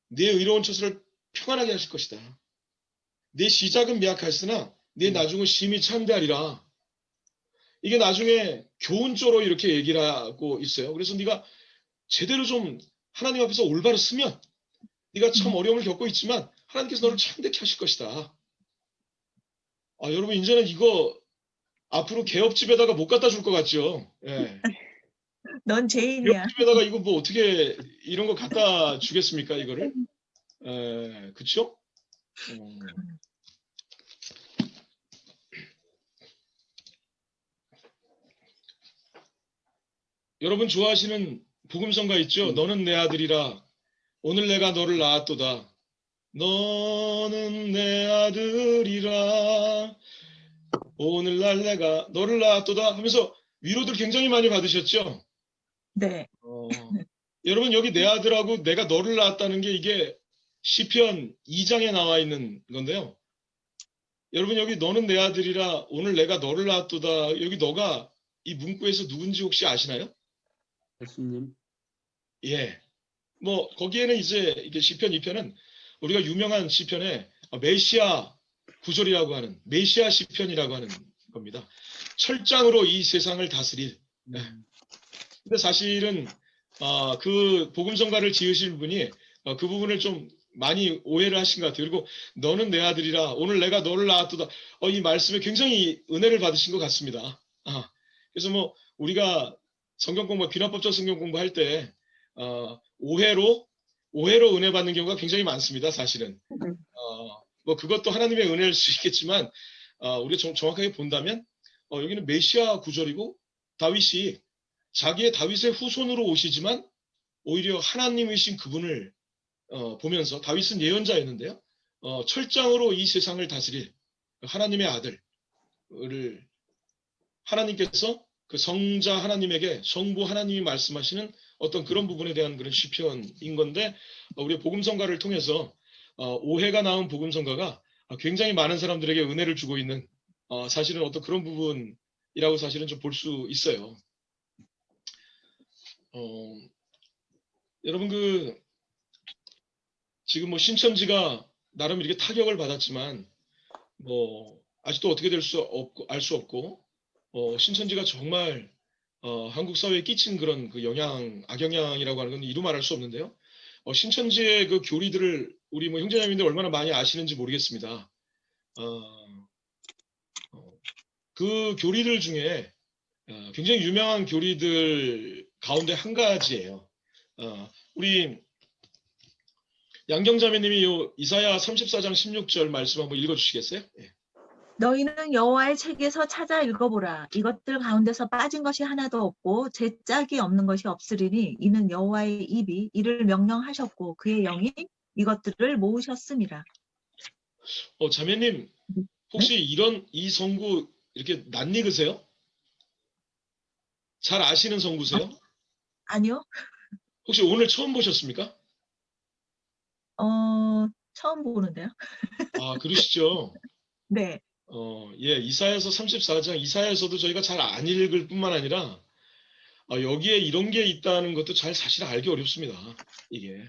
네 의로운 처소를 평안하게 하실 것이다. 내 시작은 미약하였으나 내 나중은 심히 창대하리라. 이게 나중에 교훈조로 이렇게 얘기를 하고 있어요. 그래서 네가 제대로 좀 하나님 앞에서 올바로 쓰면 네가 참 어려움을 겪고 있지만 하나님께서 너를 창대케 하실 것이다. 여러분 이제는 이거 앞으로 개업집에다가 못 갖다 줄 것 같죠? 예. 넌 죄인이야. 개업집에다가 이거 뭐 어떻게 이런 거 갖다 주겠습니까, 이거를? 그쵸? 여러분 좋아하시는 복음성가 있죠? 너는 내 아들이라 오늘 내가 너를 낳았도다. 너는 내 아들이라 오늘날 내가 너를 낳았도다 하면서 위로들 굉장히 많이 받으셨죠? 네. 여러분 여기 내 아들하고 내가 너를 낳았다는 게 이게 시편 2장에 나와 있는 건데요. 여러분 여기 너는 내 아들이라 오늘 내가 너를 낳았도다. 여기 너가 이 문구에서 누군지 혹시 아시나요? 예수님. 예. 뭐 거기에는 이제 이게 시편 2편은 우리가 유명한 시편에 메시아 구절이라고 하는 메시아 시편이라고 하는 겁니다. 철장으로 이 세상을 다스릴. 근데 사실은 그 복음성가를 지으신 분이 그 부분을 좀 많이 오해를 하신 것 같아요. 그리고 너는 내 아들이라 오늘 내가 너를 낳았도다. 이 말씀에 굉장히 은혜를 받으신 것 같습니다. 그래서 뭐 우리가 성경 공부, 비난법적 성경 공부할 때 오해로 은혜 받는 경우가 굉장히 많습니다. 사실은. 뭐 그것도 하나님의 은혜일 수 있겠지만 우리가 정확하게 본다면 여기는 메시아 구절이고 다윗이 자기의 다윗의 후손으로 오시지만 오히려 하나님이신 그분을 보면서 다윗은 예언자였는데요. 철장으로 이 세상을 다스릴 하나님의 아들을 하나님께서 그 성자 하나님에게 성부 하나님이 말씀하시는 어떤 그런 부분에 대한 그런 시편인 건데 우리 복음성가를 통해서 오해가 나온 복음성가가 굉장히 많은 사람들에게 은혜를 주고 있는 사실은 어떤 그런 부분이라고 사실은 좀 볼 수 있어요. 여러분 지금 뭐 신천지가 나름 이렇게 타격을 받았지만 뭐 아직도 어떻게 될 수 없고 알 수 없고 신천지가 정말 한국 사회에 끼친 그런 그 악영향이라고 하는 건 이루 말할 수 없는데요. 신천지의 그 교리들을 우리 뭐 형제자매님들 얼마나 많이 아시는지 모르겠습니다. 그 교리들 중에 굉장히 유명한 교리들 가운데 한 가지예요. 우리 양경자매님이 요 이사야 34장 16절 말씀 한번 읽어주시겠어요? 예. 너희는 여호와의 책에서 찾아 읽어보라. 이것들 가운데서 빠진 것이 하나도 없고 제 짝이 없는 것이 없으리니 이는 여호와의 입이 이를 명령하셨고 그의 영이 이것들을 모으셨음이라. 자매님 혹시 이 성구 이렇게 낯익으세요? 잘 아시는 성구세요? 아니요. 혹시 오늘 처음 보셨습니까? 처음 보는데요. 그러시죠? 네. 예, 이사야서 34장, 이사야서도 저희가 잘 안 읽을 뿐만 아니라 여기에 이런 게 있다는 것도 사실 알기 어렵습니다. 이게.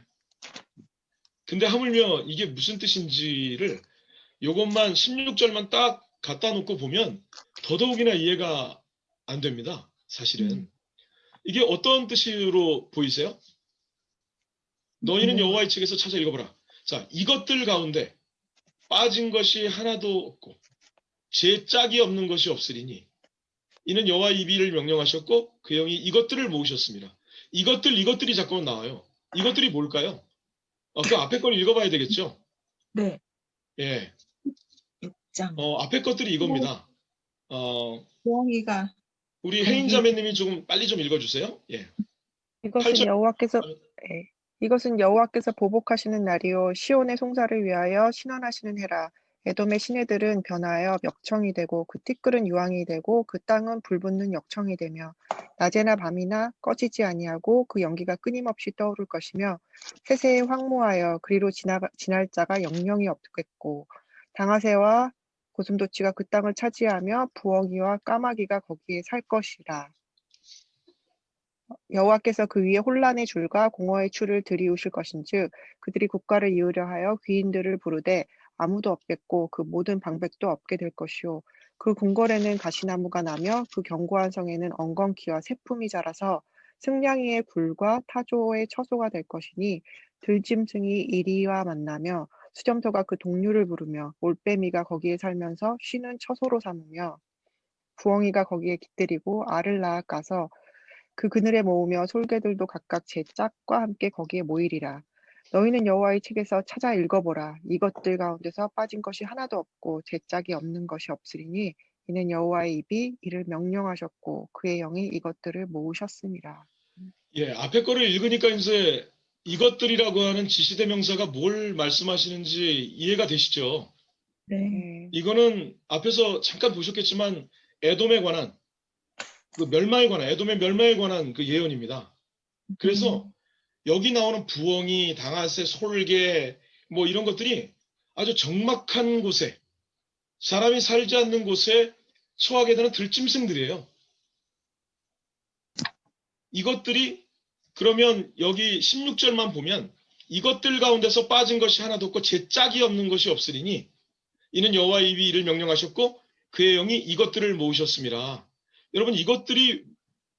근데 하물며 이게 무슨 뜻인지를 요것만 16절만 딱 갖다 놓고 보면 더더욱이나 이해가 안 됩니다. 사실은. 이게 어떤 뜻으로 보이세요? 너희는 여호와의 책에서 찾아 읽어보라. 자, 이것들 가운데 빠진 것이 하나도 없고 제 짝이 없는 것이 없으리니 이는 여호와의 입을 명령하셨고 그 영이 이것들을 모으셨습니다. 이것들이 자꾸만 나와요. 이것들이 뭘까요? 그 앞에 걸 읽어봐야 되겠죠? 네. 예. 6장. 앞에 것들이 이겁니다. 부엉이가 우리 혜인 자매님이 조금 빨리 좀 읽어주세요. 예. 이것은 8절. 여호와께서 예. 이것은 여호와께서 보복하시는 날이요 시온의 송사를 위하여 신원하시는 해라. 에돔의 시내들은 변하여 멱청이 되고 그 티끌은 유황이 되고 그 땅은 불붙는 역청이 되며 낮에나 밤이나 꺼지지 아니하고 그 연기가 끊임없이 떠오를 것이며 세세에 황무하여 그리로 지날 자가 영영이 없겠고 당아새와 고슴도치가 그 땅을 차지하며 부엉이와 까마귀가 거기에 살 것이라. 여호와께서 그 위에 혼란의 줄과 공허의 추를 들이우실 것인즉 그들이 국가를 이으려 하여 귀인들을 부르되 아무도 없겠고 그 모든 방백도 없게 될 것이요 그 궁궐에는 가시나무가 나며 그 견고한 성에는 엉겅퀴와 새품이 자라서 승냥이의 굴과 타조의 처소가 될 것이니 들짐승이 이리와 만나며 수점토가 그 동류를 부르며 올빼미가 거기에 살면서 쉬는 처소로 삼으며 부엉이가 거기에 깃들이고 알을 낳아 까서 그 그늘에 모으며 솔개들도 각각 제 짝과 함께 거기에 모이리라. 너희는 여호와의 책에서 찾아 읽어보라. 이것들 가운데서 빠진 것이 하나도 없고 제 짝이 없는 것이 없으리니 이는 여호와의 입이 이를 명령하셨고 그의 영이 이것들을 모으셨습니다. 예, 앞에 거를 읽으니까 이제 이것들이라고 하는 지시대명사가 뭘 말씀하시는지 이해가 되시죠? 네. 이거는 앞에서 잠깐 보셨겠지만 에돔에 관한 그 멸망에 관한 에돔의 멸망에 관한 그 예언입니다. 그래서 여기 나오는 부엉이, 당아새, 솔개 뭐 이런 것들이 아주 적막한 곳에 사람이 살지 않는 곳에 처하게 되는 들짐승들이에요. 이것들이 그러면 여기 16절만 보면 이것들 가운데서 빠진 것이 하나도 없고 제 짝이 없는 것이 없으리니 이는 여호와의 입이 이를 명령하셨고 그의 영이 이것들을 모으셨습니다. 여러분 이것들이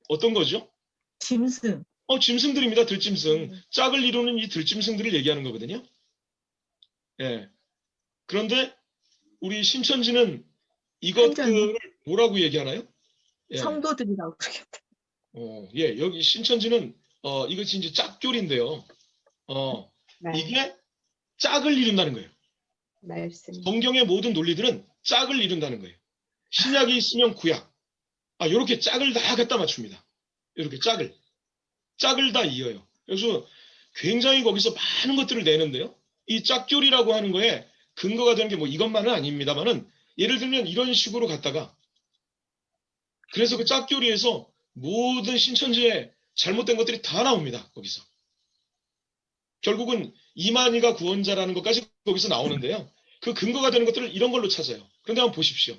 어떤 거죠? 짐승. 짐승들입니다. 들짐승. 짝을 이루는 이 들짐승들을 얘기하는 거거든요. 예. 그런데 우리 신천지는 이것들을 뭐라고 얘기하나요? 예. 성도들이라고 그러겠다. 예. 여기 신천지는 이것이 이제 짝교리인데요. 네. 이게 짝을 이룬다는 거예요. 말씀. 성경의 모든 논리들은 짝을 이룬다는 거예요. 신약이 있으면 구약. 이렇게 짝을 다 갖다 맞춥니다. 이렇게 짝을 다 이어요. 그래서 굉장히 거기서 많은 것들을 내는데요. 이 짝교리라고 하는 거에 근거가 되는 게 뭐 이것만은 아닙니다만은 예를 들면 이런 식으로 갔다가 그래서 그 짝교리에서 모든 신천지의 잘못된 것들이 다 나옵니다. 거기서. 결국은 이만희가 구원자라는 것까지 거기서 나오는데요. 그 근거가 되는 것들을 이런 걸로 찾아요. 그런데 한번 보십시오.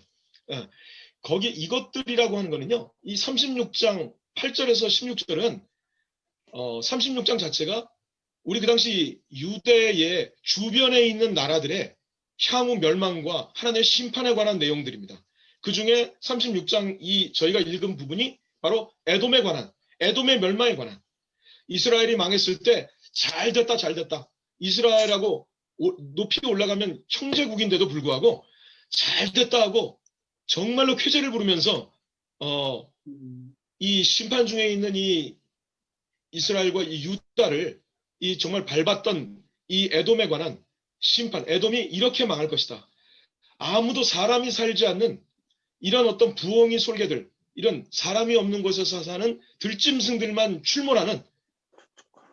거기 이것들이라고 하는 거는요. 이 36장 8절에서 16절은 36장 자체가 우리 그 당시 유대의 주변에 있는 나라들의 향후 멸망과 하나님의 심판에 관한 내용들입니다. 그 중에 36장 저희가 읽은 부분이 바로 에돔의 멸망에 관한 이스라엘이 망했을 때 잘 됐다. 이스라엘하고 높이 올라가면 형제국인데도 불구하고 잘 됐다 하고 정말로 쾌재를 부르면서 이 심판 중에 있는 이 이스라엘과 이 유다를 이 정말 밟았던 이 에돔에 관한 심판, 에돔이 이렇게 망할 것이다. 아무도 사람이 살지 않는 이런 어떤 부엉이 솔개들, 이런 사람이 없는 곳에서 사는 들짐승들만 출몰하는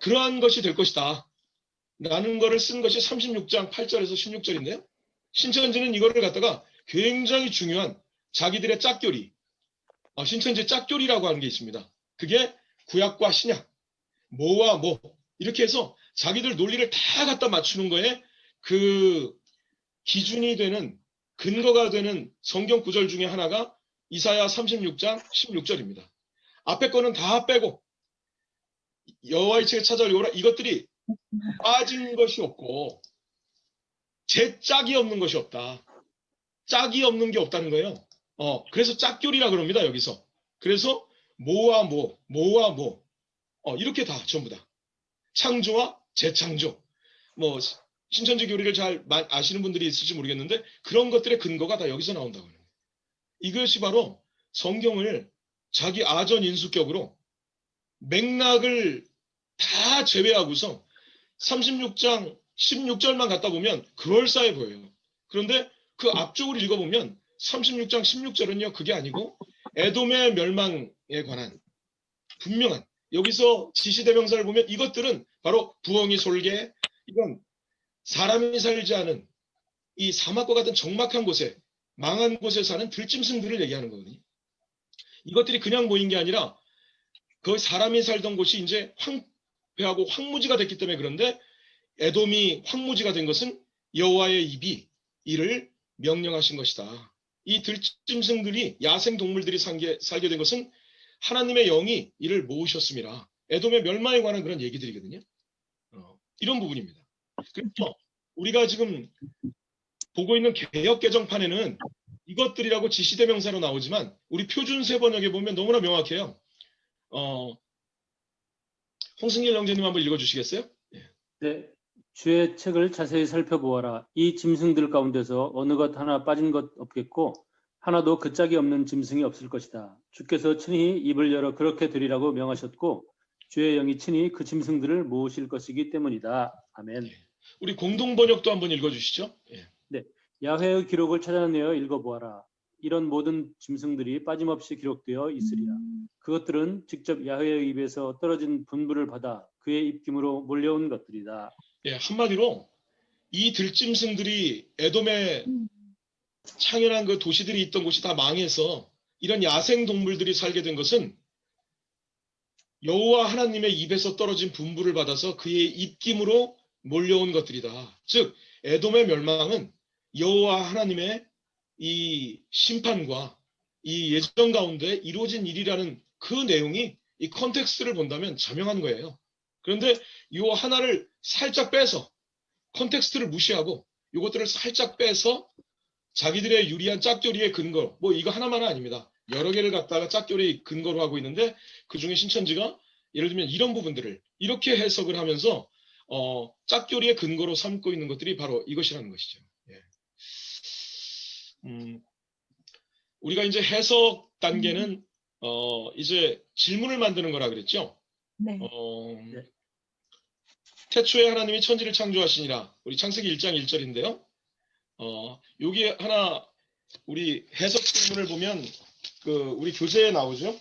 그러한 것이 될 것이다. 라는 거를 쓴 것이 36장 8절에서 16절인데요. 신천지는 이거를 갖다가 굉장히 중요한 자기들의 짝교리, 신천지 짝교리라고 하는 게 있습니다. 그게 구약과 신약, 뭐와 뭐 이렇게 해서 자기들 논리를 다 갖다 맞추는 거에 그 기준이 되는 근거가 되는 성경 구절 중에 하나가 이사야 36장 16절입니다. 앞에 거는 다 빼고 여호와의 책에 찾아 읽어라. 이것들이 빠진 것이 없고 제 짝이 없는 것이 없다. 짝이 없는 게 없다는 거예요. 그래서 짝교리라 그럽니다. 여기서. 그래서 모와 모, 이렇게 다 전부 다 창조와 재창조. 뭐 신천지 교리를 잘 아시는 분들이 있을지 모르겠는데 그런 것들의 근거가 다 여기서 나온다고 합니다. 이것이 바로 성경을 자기 아전 인수격으로 맥락을 다 제외하고서 36장 16절만 갖다 보면 그럴싸해 보여요. 그런데 그 앞쪽을 읽어보면 36장 16절은요, 그게 아니고 에돔의 멸망에 관한 분명한, 여기서 지시대명사를 보면 이것들은 바로 부엉이 솔개, 이건 사람이 살지 않은 이 사막과 같은 적막한 곳에, 망한 곳에 사는 들짐승들을 얘기하는 거거든요. 이것들이 그냥 모인 게 아니라 그 사람이 살던 곳이 이제 황폐하고 황무지가 됐기 때문에. 그런데 에돔이 황무지가 된 것은 여호와의 입이 이를 명령하신 것이다. 이 들짐승들이, 야생 동물들이 살게 된 것은 하나님의 영이 이를 모으셨음이라. 에돔의 멸망에 관한 그런 얘기들이거든요. 이런 부분입니다. 그래서 우리가 지금 보고 있는 개역 개정판에는 이것들이라고 지시대명사로 나오지만 우리 표준세 번역에 보면 너무나 명확해요. 홍승길 형제님 한번 읽어주시겠어요? 네, 주의 책을 자세히 살펴보아라. 이 짐승들 가운데서 어느 것 하나 빠진 것 없겠고 하나도 그 짝이 없는 짐승이 없을 것이다. 주께서 친히 입을 열어 그렇게 되리라고 명하셨고 주의 영이 친히 그 짐승들을 모으실 것이기 때문이다. 아멘. 우리 공동 번역도 한번 읽어주시죠. 네, 야훼의 기록을 찾아내어 읽어보아라. 이런 모든 짐승들이 빠짐없이 기록되어 있으리라. 그것들은 직접 야훼의 입에서 떨어진 분부를 받아 그의 입김으로 몰려온 것들이다. 예, 한마디로 이 들짐승들이 에돔의 창현한 그 도시들이 있던 곳이 다 망해서 이런 야생 동물들이 살게 된 것은 여호와 하나님의 입에서 떨어진 분부를 받아서 그의 입김으로 몰려온 것들이다. 즉 에돔의 멸망은 여호와 하나님의 이 심판과 이 예정 가운데 이루어진 일이라는 그 내용이 이 컨텍스트를 본다면 자명한 거예요. 그런데 이 하나를 살짝 빼서 컨텍스트를 무시하고 이것들을 살짝 빼서 자기들의 유리한 짝교리의 근거, 뭐 이거 하나만은 아닙니다. 여러 개를 갖다가 짝교리 근거로 하고 있는데 그중에 신천지가 예를 들면 이런 부분들을 이렇게 해석을 하면서 짝교리의 근거로 삼고 있는 것들이 바로 이것이라는 것이죠. 예. 우리가 이제 해석 단계는 이제 질문을 만드는 거라 그랬죠. 네. 네. 태초에 하나님이 천지를 창조하시니라. 우리 창세기 1장 1절인데요. 여기 하나 우리 해석 질문을 보면 그 우리 교재에 나오죠.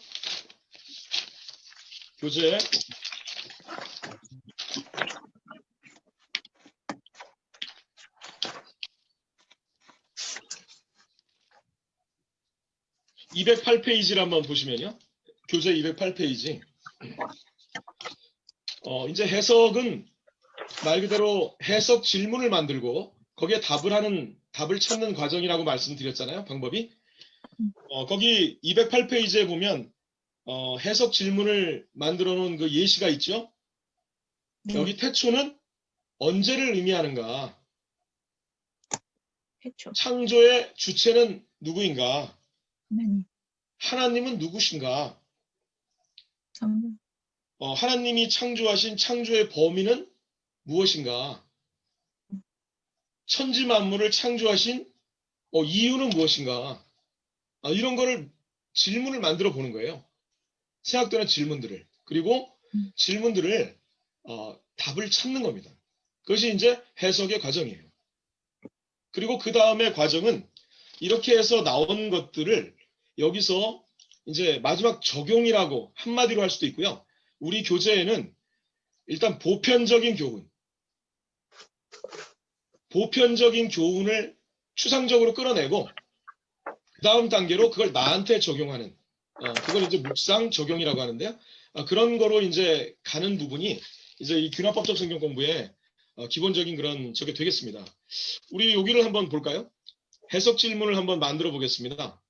교재 208페이지를 한번 보시면요. 교재 208페이지. 이제 해석은 말 그대로 해석 질문을 만들고 거기에 답을 찾는 과정이라고 말씀드렸잖아요. 방법이. 거기 208페이지에 보면 해석 질문을 만들어 놓은 그 예시가 있죠. 네. 여기 태초는 언제를 의미하는가? 태초. 창조의 주체는 누구인가? 하나님. 하나님은 누구신가? 성령. 하나님이 창조하신 창조의 범위는 무엇인가? 천지 만물을 창조하신 이유는 무엇인가? 이런 거를 질문을 만들어 보는 거예요. 생각되는 질문들을. 그리고 질문들을 답을 찾는 겁니다. 그것이 이제 해석의 과정이에요. 그리고 그 다음에 과정은 이렇게 해서 나온 것들을 여기서 이제 마지막 적용이라고 한마디로 할 수도 있고요. 우리 교재에는 일단 보편적인 교훈을 추상적으로 끌어내고 그 다음 단계로 그걸 나한테 적용하는 그걸 이제 묵상 적용이라고 하는데요. 그런 거로 이제 가는 부분이 이제 이 균합법적 성경 공부의 기본적인 그런 저게 되겠습니다. 우리 여기를 한번 볼까요? 해석 질문을 한번 만들어 보겠습니다.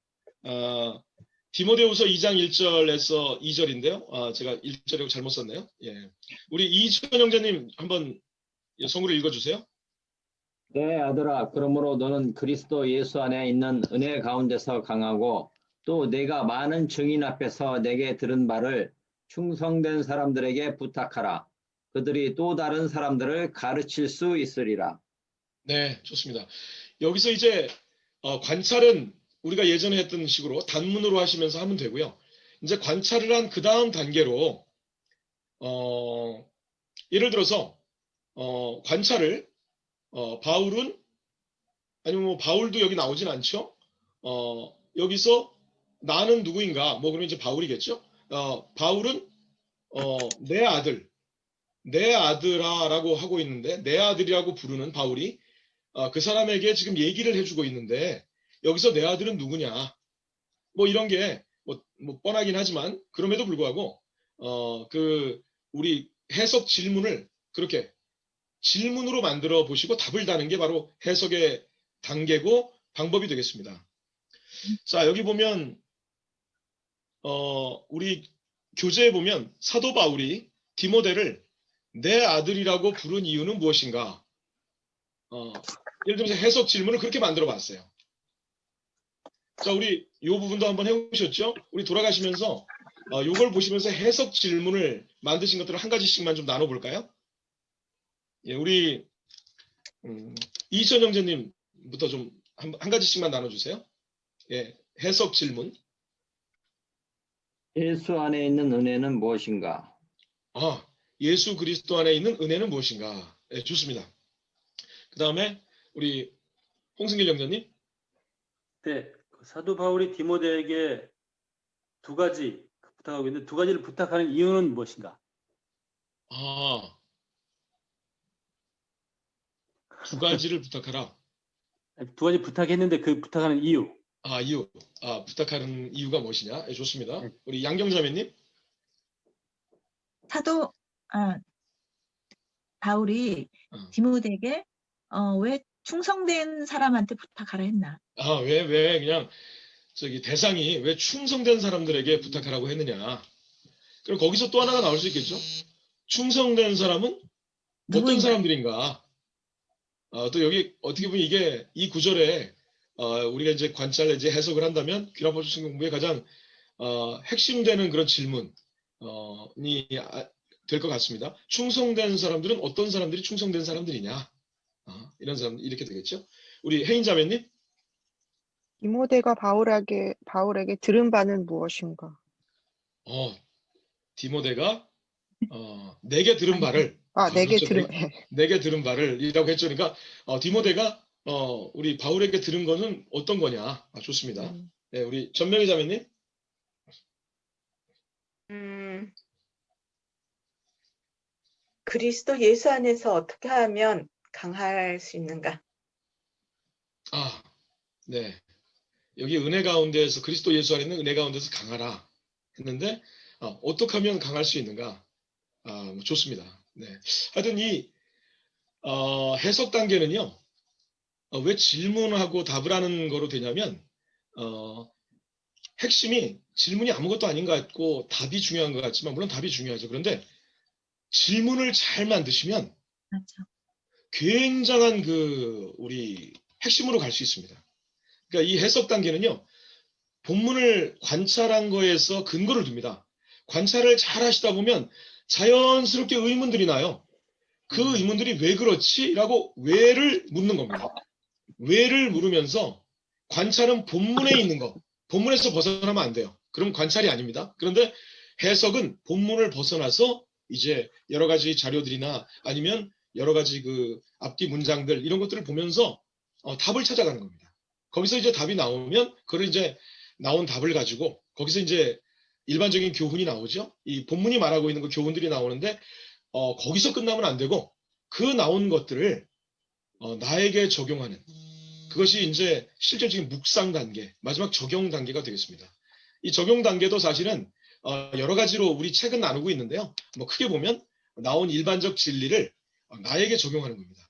디모데후서 2장 1절에서 2절인데요. 제가 1절이고 잘못 썼네요. 예. 우리 이주현 형제님 한번 성구를 읽어주세요. 네, 아들아. 그러므로 너는 그리스도 예수 안에 있는 은혜 가운데서 강하고 또 내가 많은 증인 앞에서 내게 들은 말을 충성된 사람들에게 부탁하라. 그들이 또 다른 사람들을 가르칠 수 있으리라. 네, 좋습니다. 여기서 이제 관찰은 우리가 예전에 했던 식으로 단문으로 하시면서 하면 되고요. 이제 관찰을 한 그 다음 단계로 예를 들어서 관찰을 바울은 아니면 뭐 바울도 여기 나오진 않죠. 여기서 나는 누구인가? 뭐 그러면 이제 바울이겠죠. 바울은 내 아들아라고 하고 있는데 내 아들이라고 부르는 바울이 그 사람에게 지금 얘기를 해주고 있는데 여기서 내 아들은 누구냐? 뭐 이런 게 뭐 뻔하긴 하지만 그럼에도 불구하고 그 우리 해석 질문을 그렇게 질문으로 만들어 보시고 답을 다는 게 바로 해석의 단계고 방법이 되겠습니다. 자, 여기 보면 우리 교재에 보면 사도 바울이 디모데를 내 아들이라고 부른 이유는 무엇인가? 예를 들면서 해석 질문을 그렇게 만들어 봤어요. 자, 우리 이 부분도 한번 해보셨죠? 우리 돌아가시면서 이걸 보시면서 해석 질문을 만드신 것들을 한 가지씩만 좀 나눠볼까요? 예, 우리 이희천 형제님부터 좀 한 가지씩만 나눠주세요. 예, 해석 질문. 예수 안에 있는 은혜는 무엇인가? 예수 그리스도 안에 있는 은혜는 무엇인가? 예, 좋습니다. 그 다음에 우리 홍승길 형제님. 네, 사도 바울이 디모데에게 두 가지 부탁하고 있는데 두 가지를 부탁하는 이유는 무엇인가? 두 가지를 부탁하라. 두 가지 부탁했는데 그 부탁하는 이유. 이유. 부탁하는 이유가 무엇이냐? 예, 좋습니다. 우리 양경자매님. 사도 바울이 디모데에게 왜 충성된 사람한테 부탁하라 했나? 왜 그냥 대상이 왜 충성된 사람들에게 부탁하라고 했느냐? 그럼 거기서 또 하나가 나올 수 있겠죠? 충성된 사람은 어떤 사람들인가? 또 여기 어떻게 보면 이게 이 구절에 우리가 이제 관찰 이제 해석을 한다면 귀라포스 공부의 가장 핵심되는 그런 질문이 될 것 같습니다. 충성된 사람들은 어떤 사람들이 충성된 사람들이냐? 이런 사람들 이렇게 되겠죠? 우리 혜인 자매님. 디모데가 바울에게 들은 바는 무엇인가? 디모데가 내게 들은 바를 내게 들은 바를이라고 했죠. 그러니까 디모데가 우리 바울에게 들은 거는 어떤 거냐? 좋습니다. 네, 우리 전명희 자매님. 그리스도 예수 안에서 어떻게 하면 강할 수 있는가? 네. 여기 은혜 가운데에서 그리스도 예수 안에 있는 은혜 가운데서 강하라 했는데 어떻게 하면 강할 수 있는가? 뭐 좋습니다. 네. 하여튼 이 해석 단계는요. 왜 질문하고 답을 하는 거로 되냐면 핵심이 질문이 아무것도 아닌 것 같고 답이 중요한 것 같지만 물론 답이 중요하죠. 그런데 질문을 잘 만드시면 굉장한 우리 핵심으로 갈 수 있습니다. 그러니까 이 해석 단계는요. 본문을 관찰한 거에서 근거를 둡니다. 관찰을 잘 하시다 보면 자연스럽게 의문들이 나요. 그 의문들이 왜 그렇지? 라고 왜를 묻는 겁니다. 왜를 물으면서 관찰은 본문에 있는 거, 본문에서 벗어나면 안 돼요. 그럼 관찰이 아닙니다. 그런데 해석은 본문을 벗어나서 이제 여러 가지 자료들이나 아니면 여러 가지 앞뒤 문장들 이런 것들을 보면서 답을 찾아가는 겁니다. 거기서 이제 답이 나오면 그걸 이제 나온 답을 가지고 거기서 이제 일반적인 교훈이 나오죠. 이 본문이 말하고 있는 그 교훈들이 나오는데 거기서 끝나면 안 되고 그 나온 것들을 나에게 적용하는 그것이 이제 실질적인 묵상 단계, 마지막 적용 단계가 되겠습니다. 이 적용 단계도 사실은 여러 가지로 우리 책은 나누고 있는데요. 뭐 크게 보면 나온 일반적 진리를 나에게 적용하는 겁니다.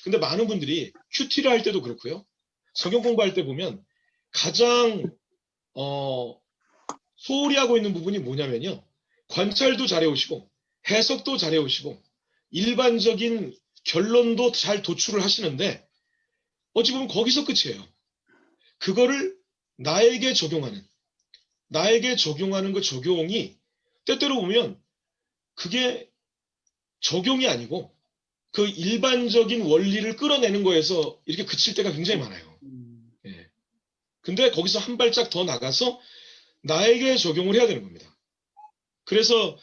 근데 많은 분들이 큐티를 할 때도 그렇고요. 성경 공부할 때 보면 가장 소홀히 하고 있는 부분이 뭐냐면요. 관찰도 잘해오시고 해석도 잘해오시고 일반적인 결론도 잘 도출을 하시는데 어찌 보면 거기서 끝이에요. 그거를 나에게 적용하는 나에게 적용하는 그 적용이 때때로 보면 그게 적용이 아니고 그 일반적인 원리를 끌어내는 거에서 이렇게 그칠 때가 굉장히 많아요. 예. 근데 거기서 한 발짝 더 나가서 나에게 적용을 해야 되는 겁니다. 그래서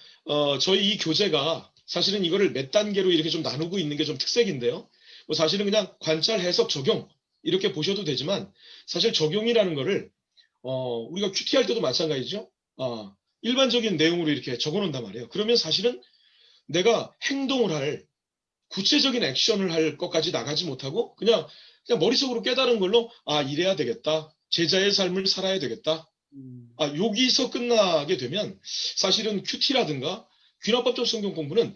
저희 이 교재가 사실은 이거를 몇 단계로 이렇게 좀 나누고 있는 게 좀 특색인데요. 뭐 사실은 그냥 관찰, 해석, 적용 이렇게 보셔도 되지만 사실 적용이라는 거를 우리가 큐티 할 때도 마찬가지죠. 일반적인 내용으로 이렇게 적어놓는단 말이에요. 그러면 사실은 내가 행동을 할 구체적인 액션을 할 것까지 나가지 못하고 그냥 머릿속으로 깨달은 걸로 이래야 되겠다. 제자의 삶을 살아야 되겠다. 여기서 끝나게 되면 사실은 큐티라든가 귀납법적 성경 공부는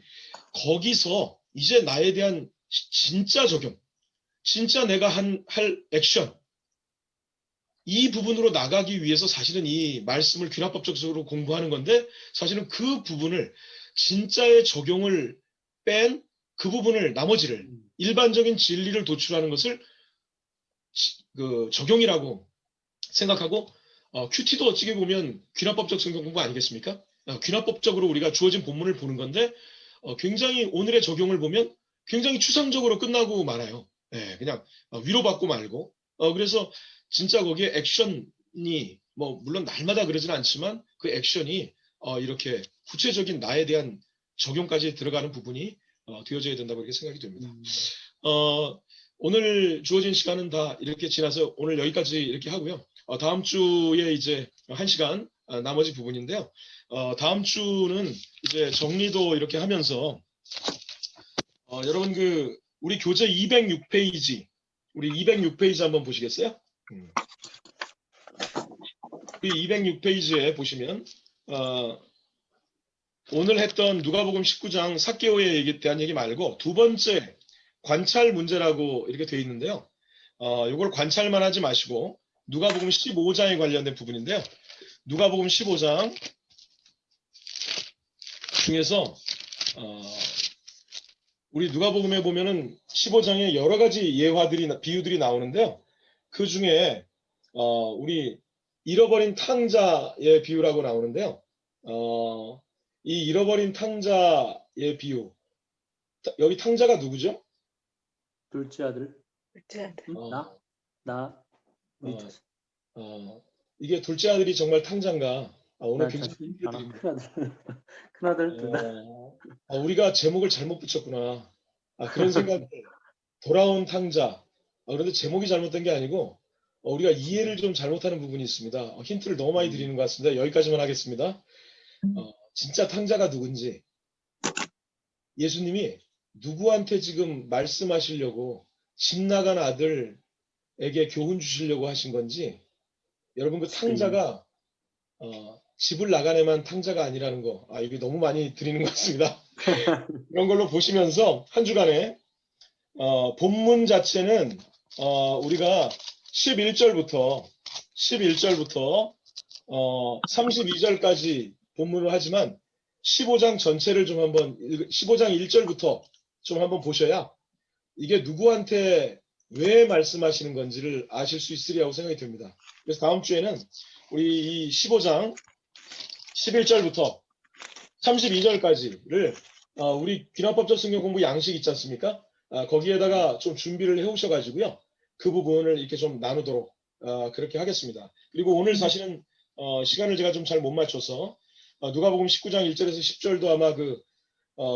거기서 이제 나에 대한 진짜 적용, 진짜 내가 할 액션 이 부분으로 나가기 위해서 사실은 이 말씀을 귀납법적으로 공부하는 건데 사실은 그 부분을 진짜의 적용을 뺀 그 부분을 나머지를 일반적인 진리를 도출하는 것을 그 적용이라고 생각하고 큐티도 어찌게 보면 귀납법적 성경 공부 아니겠습니까? 귀납법적으로 우리가 주어진 본문을 보는 건데 굉장히 오늘의 적용을 보면 굉장히 추상적으로 끝나고 말아요. 네, 그냥 위로받고 말고 그래서 진짜 거기에 액션이 뭐 물론 날마다 그러지는 않지만 그 액션이 이렇게 구체적인 나에 대한 적용까지 들어가는 부분이 되어져야 된다고 이렇게 생각이 됩니다. 오늘 주어진 시간은 다 이렇게 지나서 오늘 여기까지 이렇게 하고요. 다음 주에 이제 1시간 나머지 부분인데요. 다음 주는 이제 정리도 이렇게 하면서 여러분 우리 교재 206페이지 우리 206페이지 한번 보시겠어요? 이 206페이지에 보시면 오늘 했던 누가복음 19장 삭개오에 대한 얘기 말고 두 번째 관찰 문제라고 이렇게 되어 있는데요. 이걸 관찰만 하지 마시고 누가복음 15장에 관련된 부분인데요. 누가복음 15장 중에서 우리 누가복음에 보면은 15장에 여러 가지 예화들이 비유들이 나오는데요. 그 중에 우리 잃어버린 탕자의 비유라고 나오는데요. 이 잃어버린 탕자의 비유 여기 탕자가 누구죠? 둘째 아들. 둘째 아들. 나. 이게 둘째 아들이 정말 탕자인가? 오늘 굉장히 큰아들. 큰아들 둘 다. 우리가 제목을 잘못 붙였구나. 그런 생각이 돌아온 탕자. 그런데 제목이 잘못된 게 아니고 우리가 이해를 좀 잘못하는 부분이 있습니다. 힌트를 너무 많이 드리는 것 같습니다. 여기까지만 하겠습니다. 진짜 탕자가 누군지 예수님이 누구한테 지금 말씀하시려고 집 나간 아들에게 교훈 주시려고 하신 건지 여러분 그 탕자가 집을 나간 애만 탕자가 아니라는 거 이게 너무 많이 드리는 것 같습니다. 이런 걸로 보시면서 한 주간에 본문 자체는 우리가 11절부터 32절까지 본문을 하지만 15장 전체를 좀 한번 15장 1절부터 좀 한번 보셔야 이게 누구한테 왜 말씀하시는 건지를 아실 수 있으리라고 생각이 듭니다. 그래서 다음 주에는 우리 이 15장 11절부터 32절까지를 우리 귀납법적 성경 공부 양식 있지 않습니까? 거기에다가 좀 준비를 해오셔가지고요. 그 부분을 이렇게 좀 나누도록 그렇게 하겠습니다. 그리고 오늘 사실은 시간을 제가 좀 잘 못 맞춰서 누가복음 19장 1절에서 10절도 아마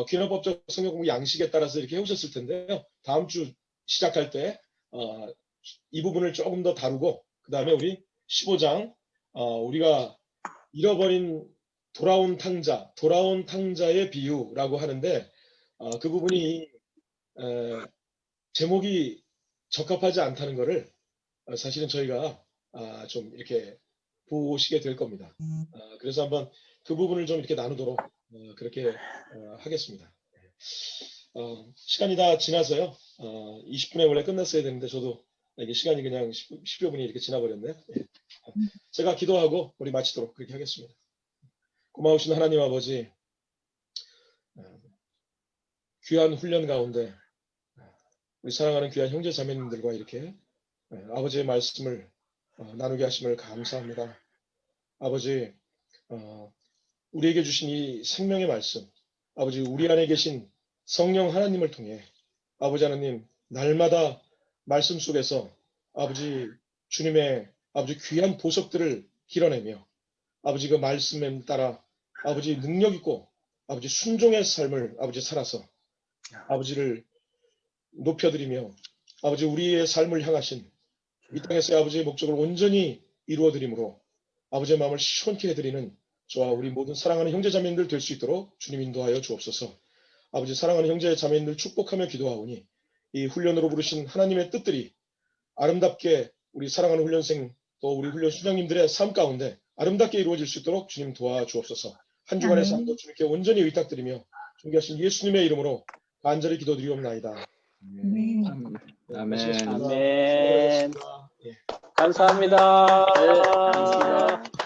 귀납법적 성경 공부 양식에 따라서 이렇게 해오셨을 텐데요. 다음 주 시작할 때 이 부분을 조금 더 다루고 그 다음에 우리 15장 우리가 잃어버린 돌아온 탕자의 비유라고 하는데 그 부분이 제목이 적합하지 않다는 것을 사실은 저희가 좀 이렇게 보시게 될 겁니다. 그래서 한번 그 부분을 좀 이렇게 나누도록 그렇게 하겠습니다. 시간이 다 지나서요. 20분에 원래 끝났어야 되는데 저도 이게 시간이 그냥 10여 분이 이렇게 지나버렸네요. 제가 기도하고 우리 마치도록 그렇게 하겠습니다. 고마우신 하나님 아버지, 귀한 훈련 가운데 우리 사랑하는 귀한 형제 자매님들과 이렇게 아버지의 말씀을 나누게 하심을 감사합니다. 아버지 우리에게 주신 이 생명의 말씀, 아버지 우리 안에 계신 성령 하나님을 통해 아버지 하나님 날마다 말씀 속에서 아버지 주님의 아버지 귀한 보석들을 길어내며 아버지 그 말씀에 따라 아버지 능력 있고 아버지 순종의 삶을 아버지 살아서 아버지를 높여드리며 아버지 우리의 삶을 향하신 이 땅에서의 아버지의 목적을 온전히 이루어드림으로 아버지의 마음을 시원케 해드리는 저와 우리 모든 사랑하는 형제자매님들 될 수 있도록 주님 인도하여 주옵소서. 아버지 사랑하는 형제자매님들 축복하며 기도하오니 이 훈련으로 부르신 하나님의 뜻들이 아름답게 우리 사랑하는 훈련생 또 우리 훈련 수장님들의 삶 가운데 아름답게 이루어질 수 있도록 주님 도와주옵소서. 한 주간의 삶도 주님께 온전히 의탁드리며 존귀하신 예수님의 이름으로 간절히 기도드리옵나이다. 네. 아멘. 아멘. 예. 감사합니다. 감사합니다.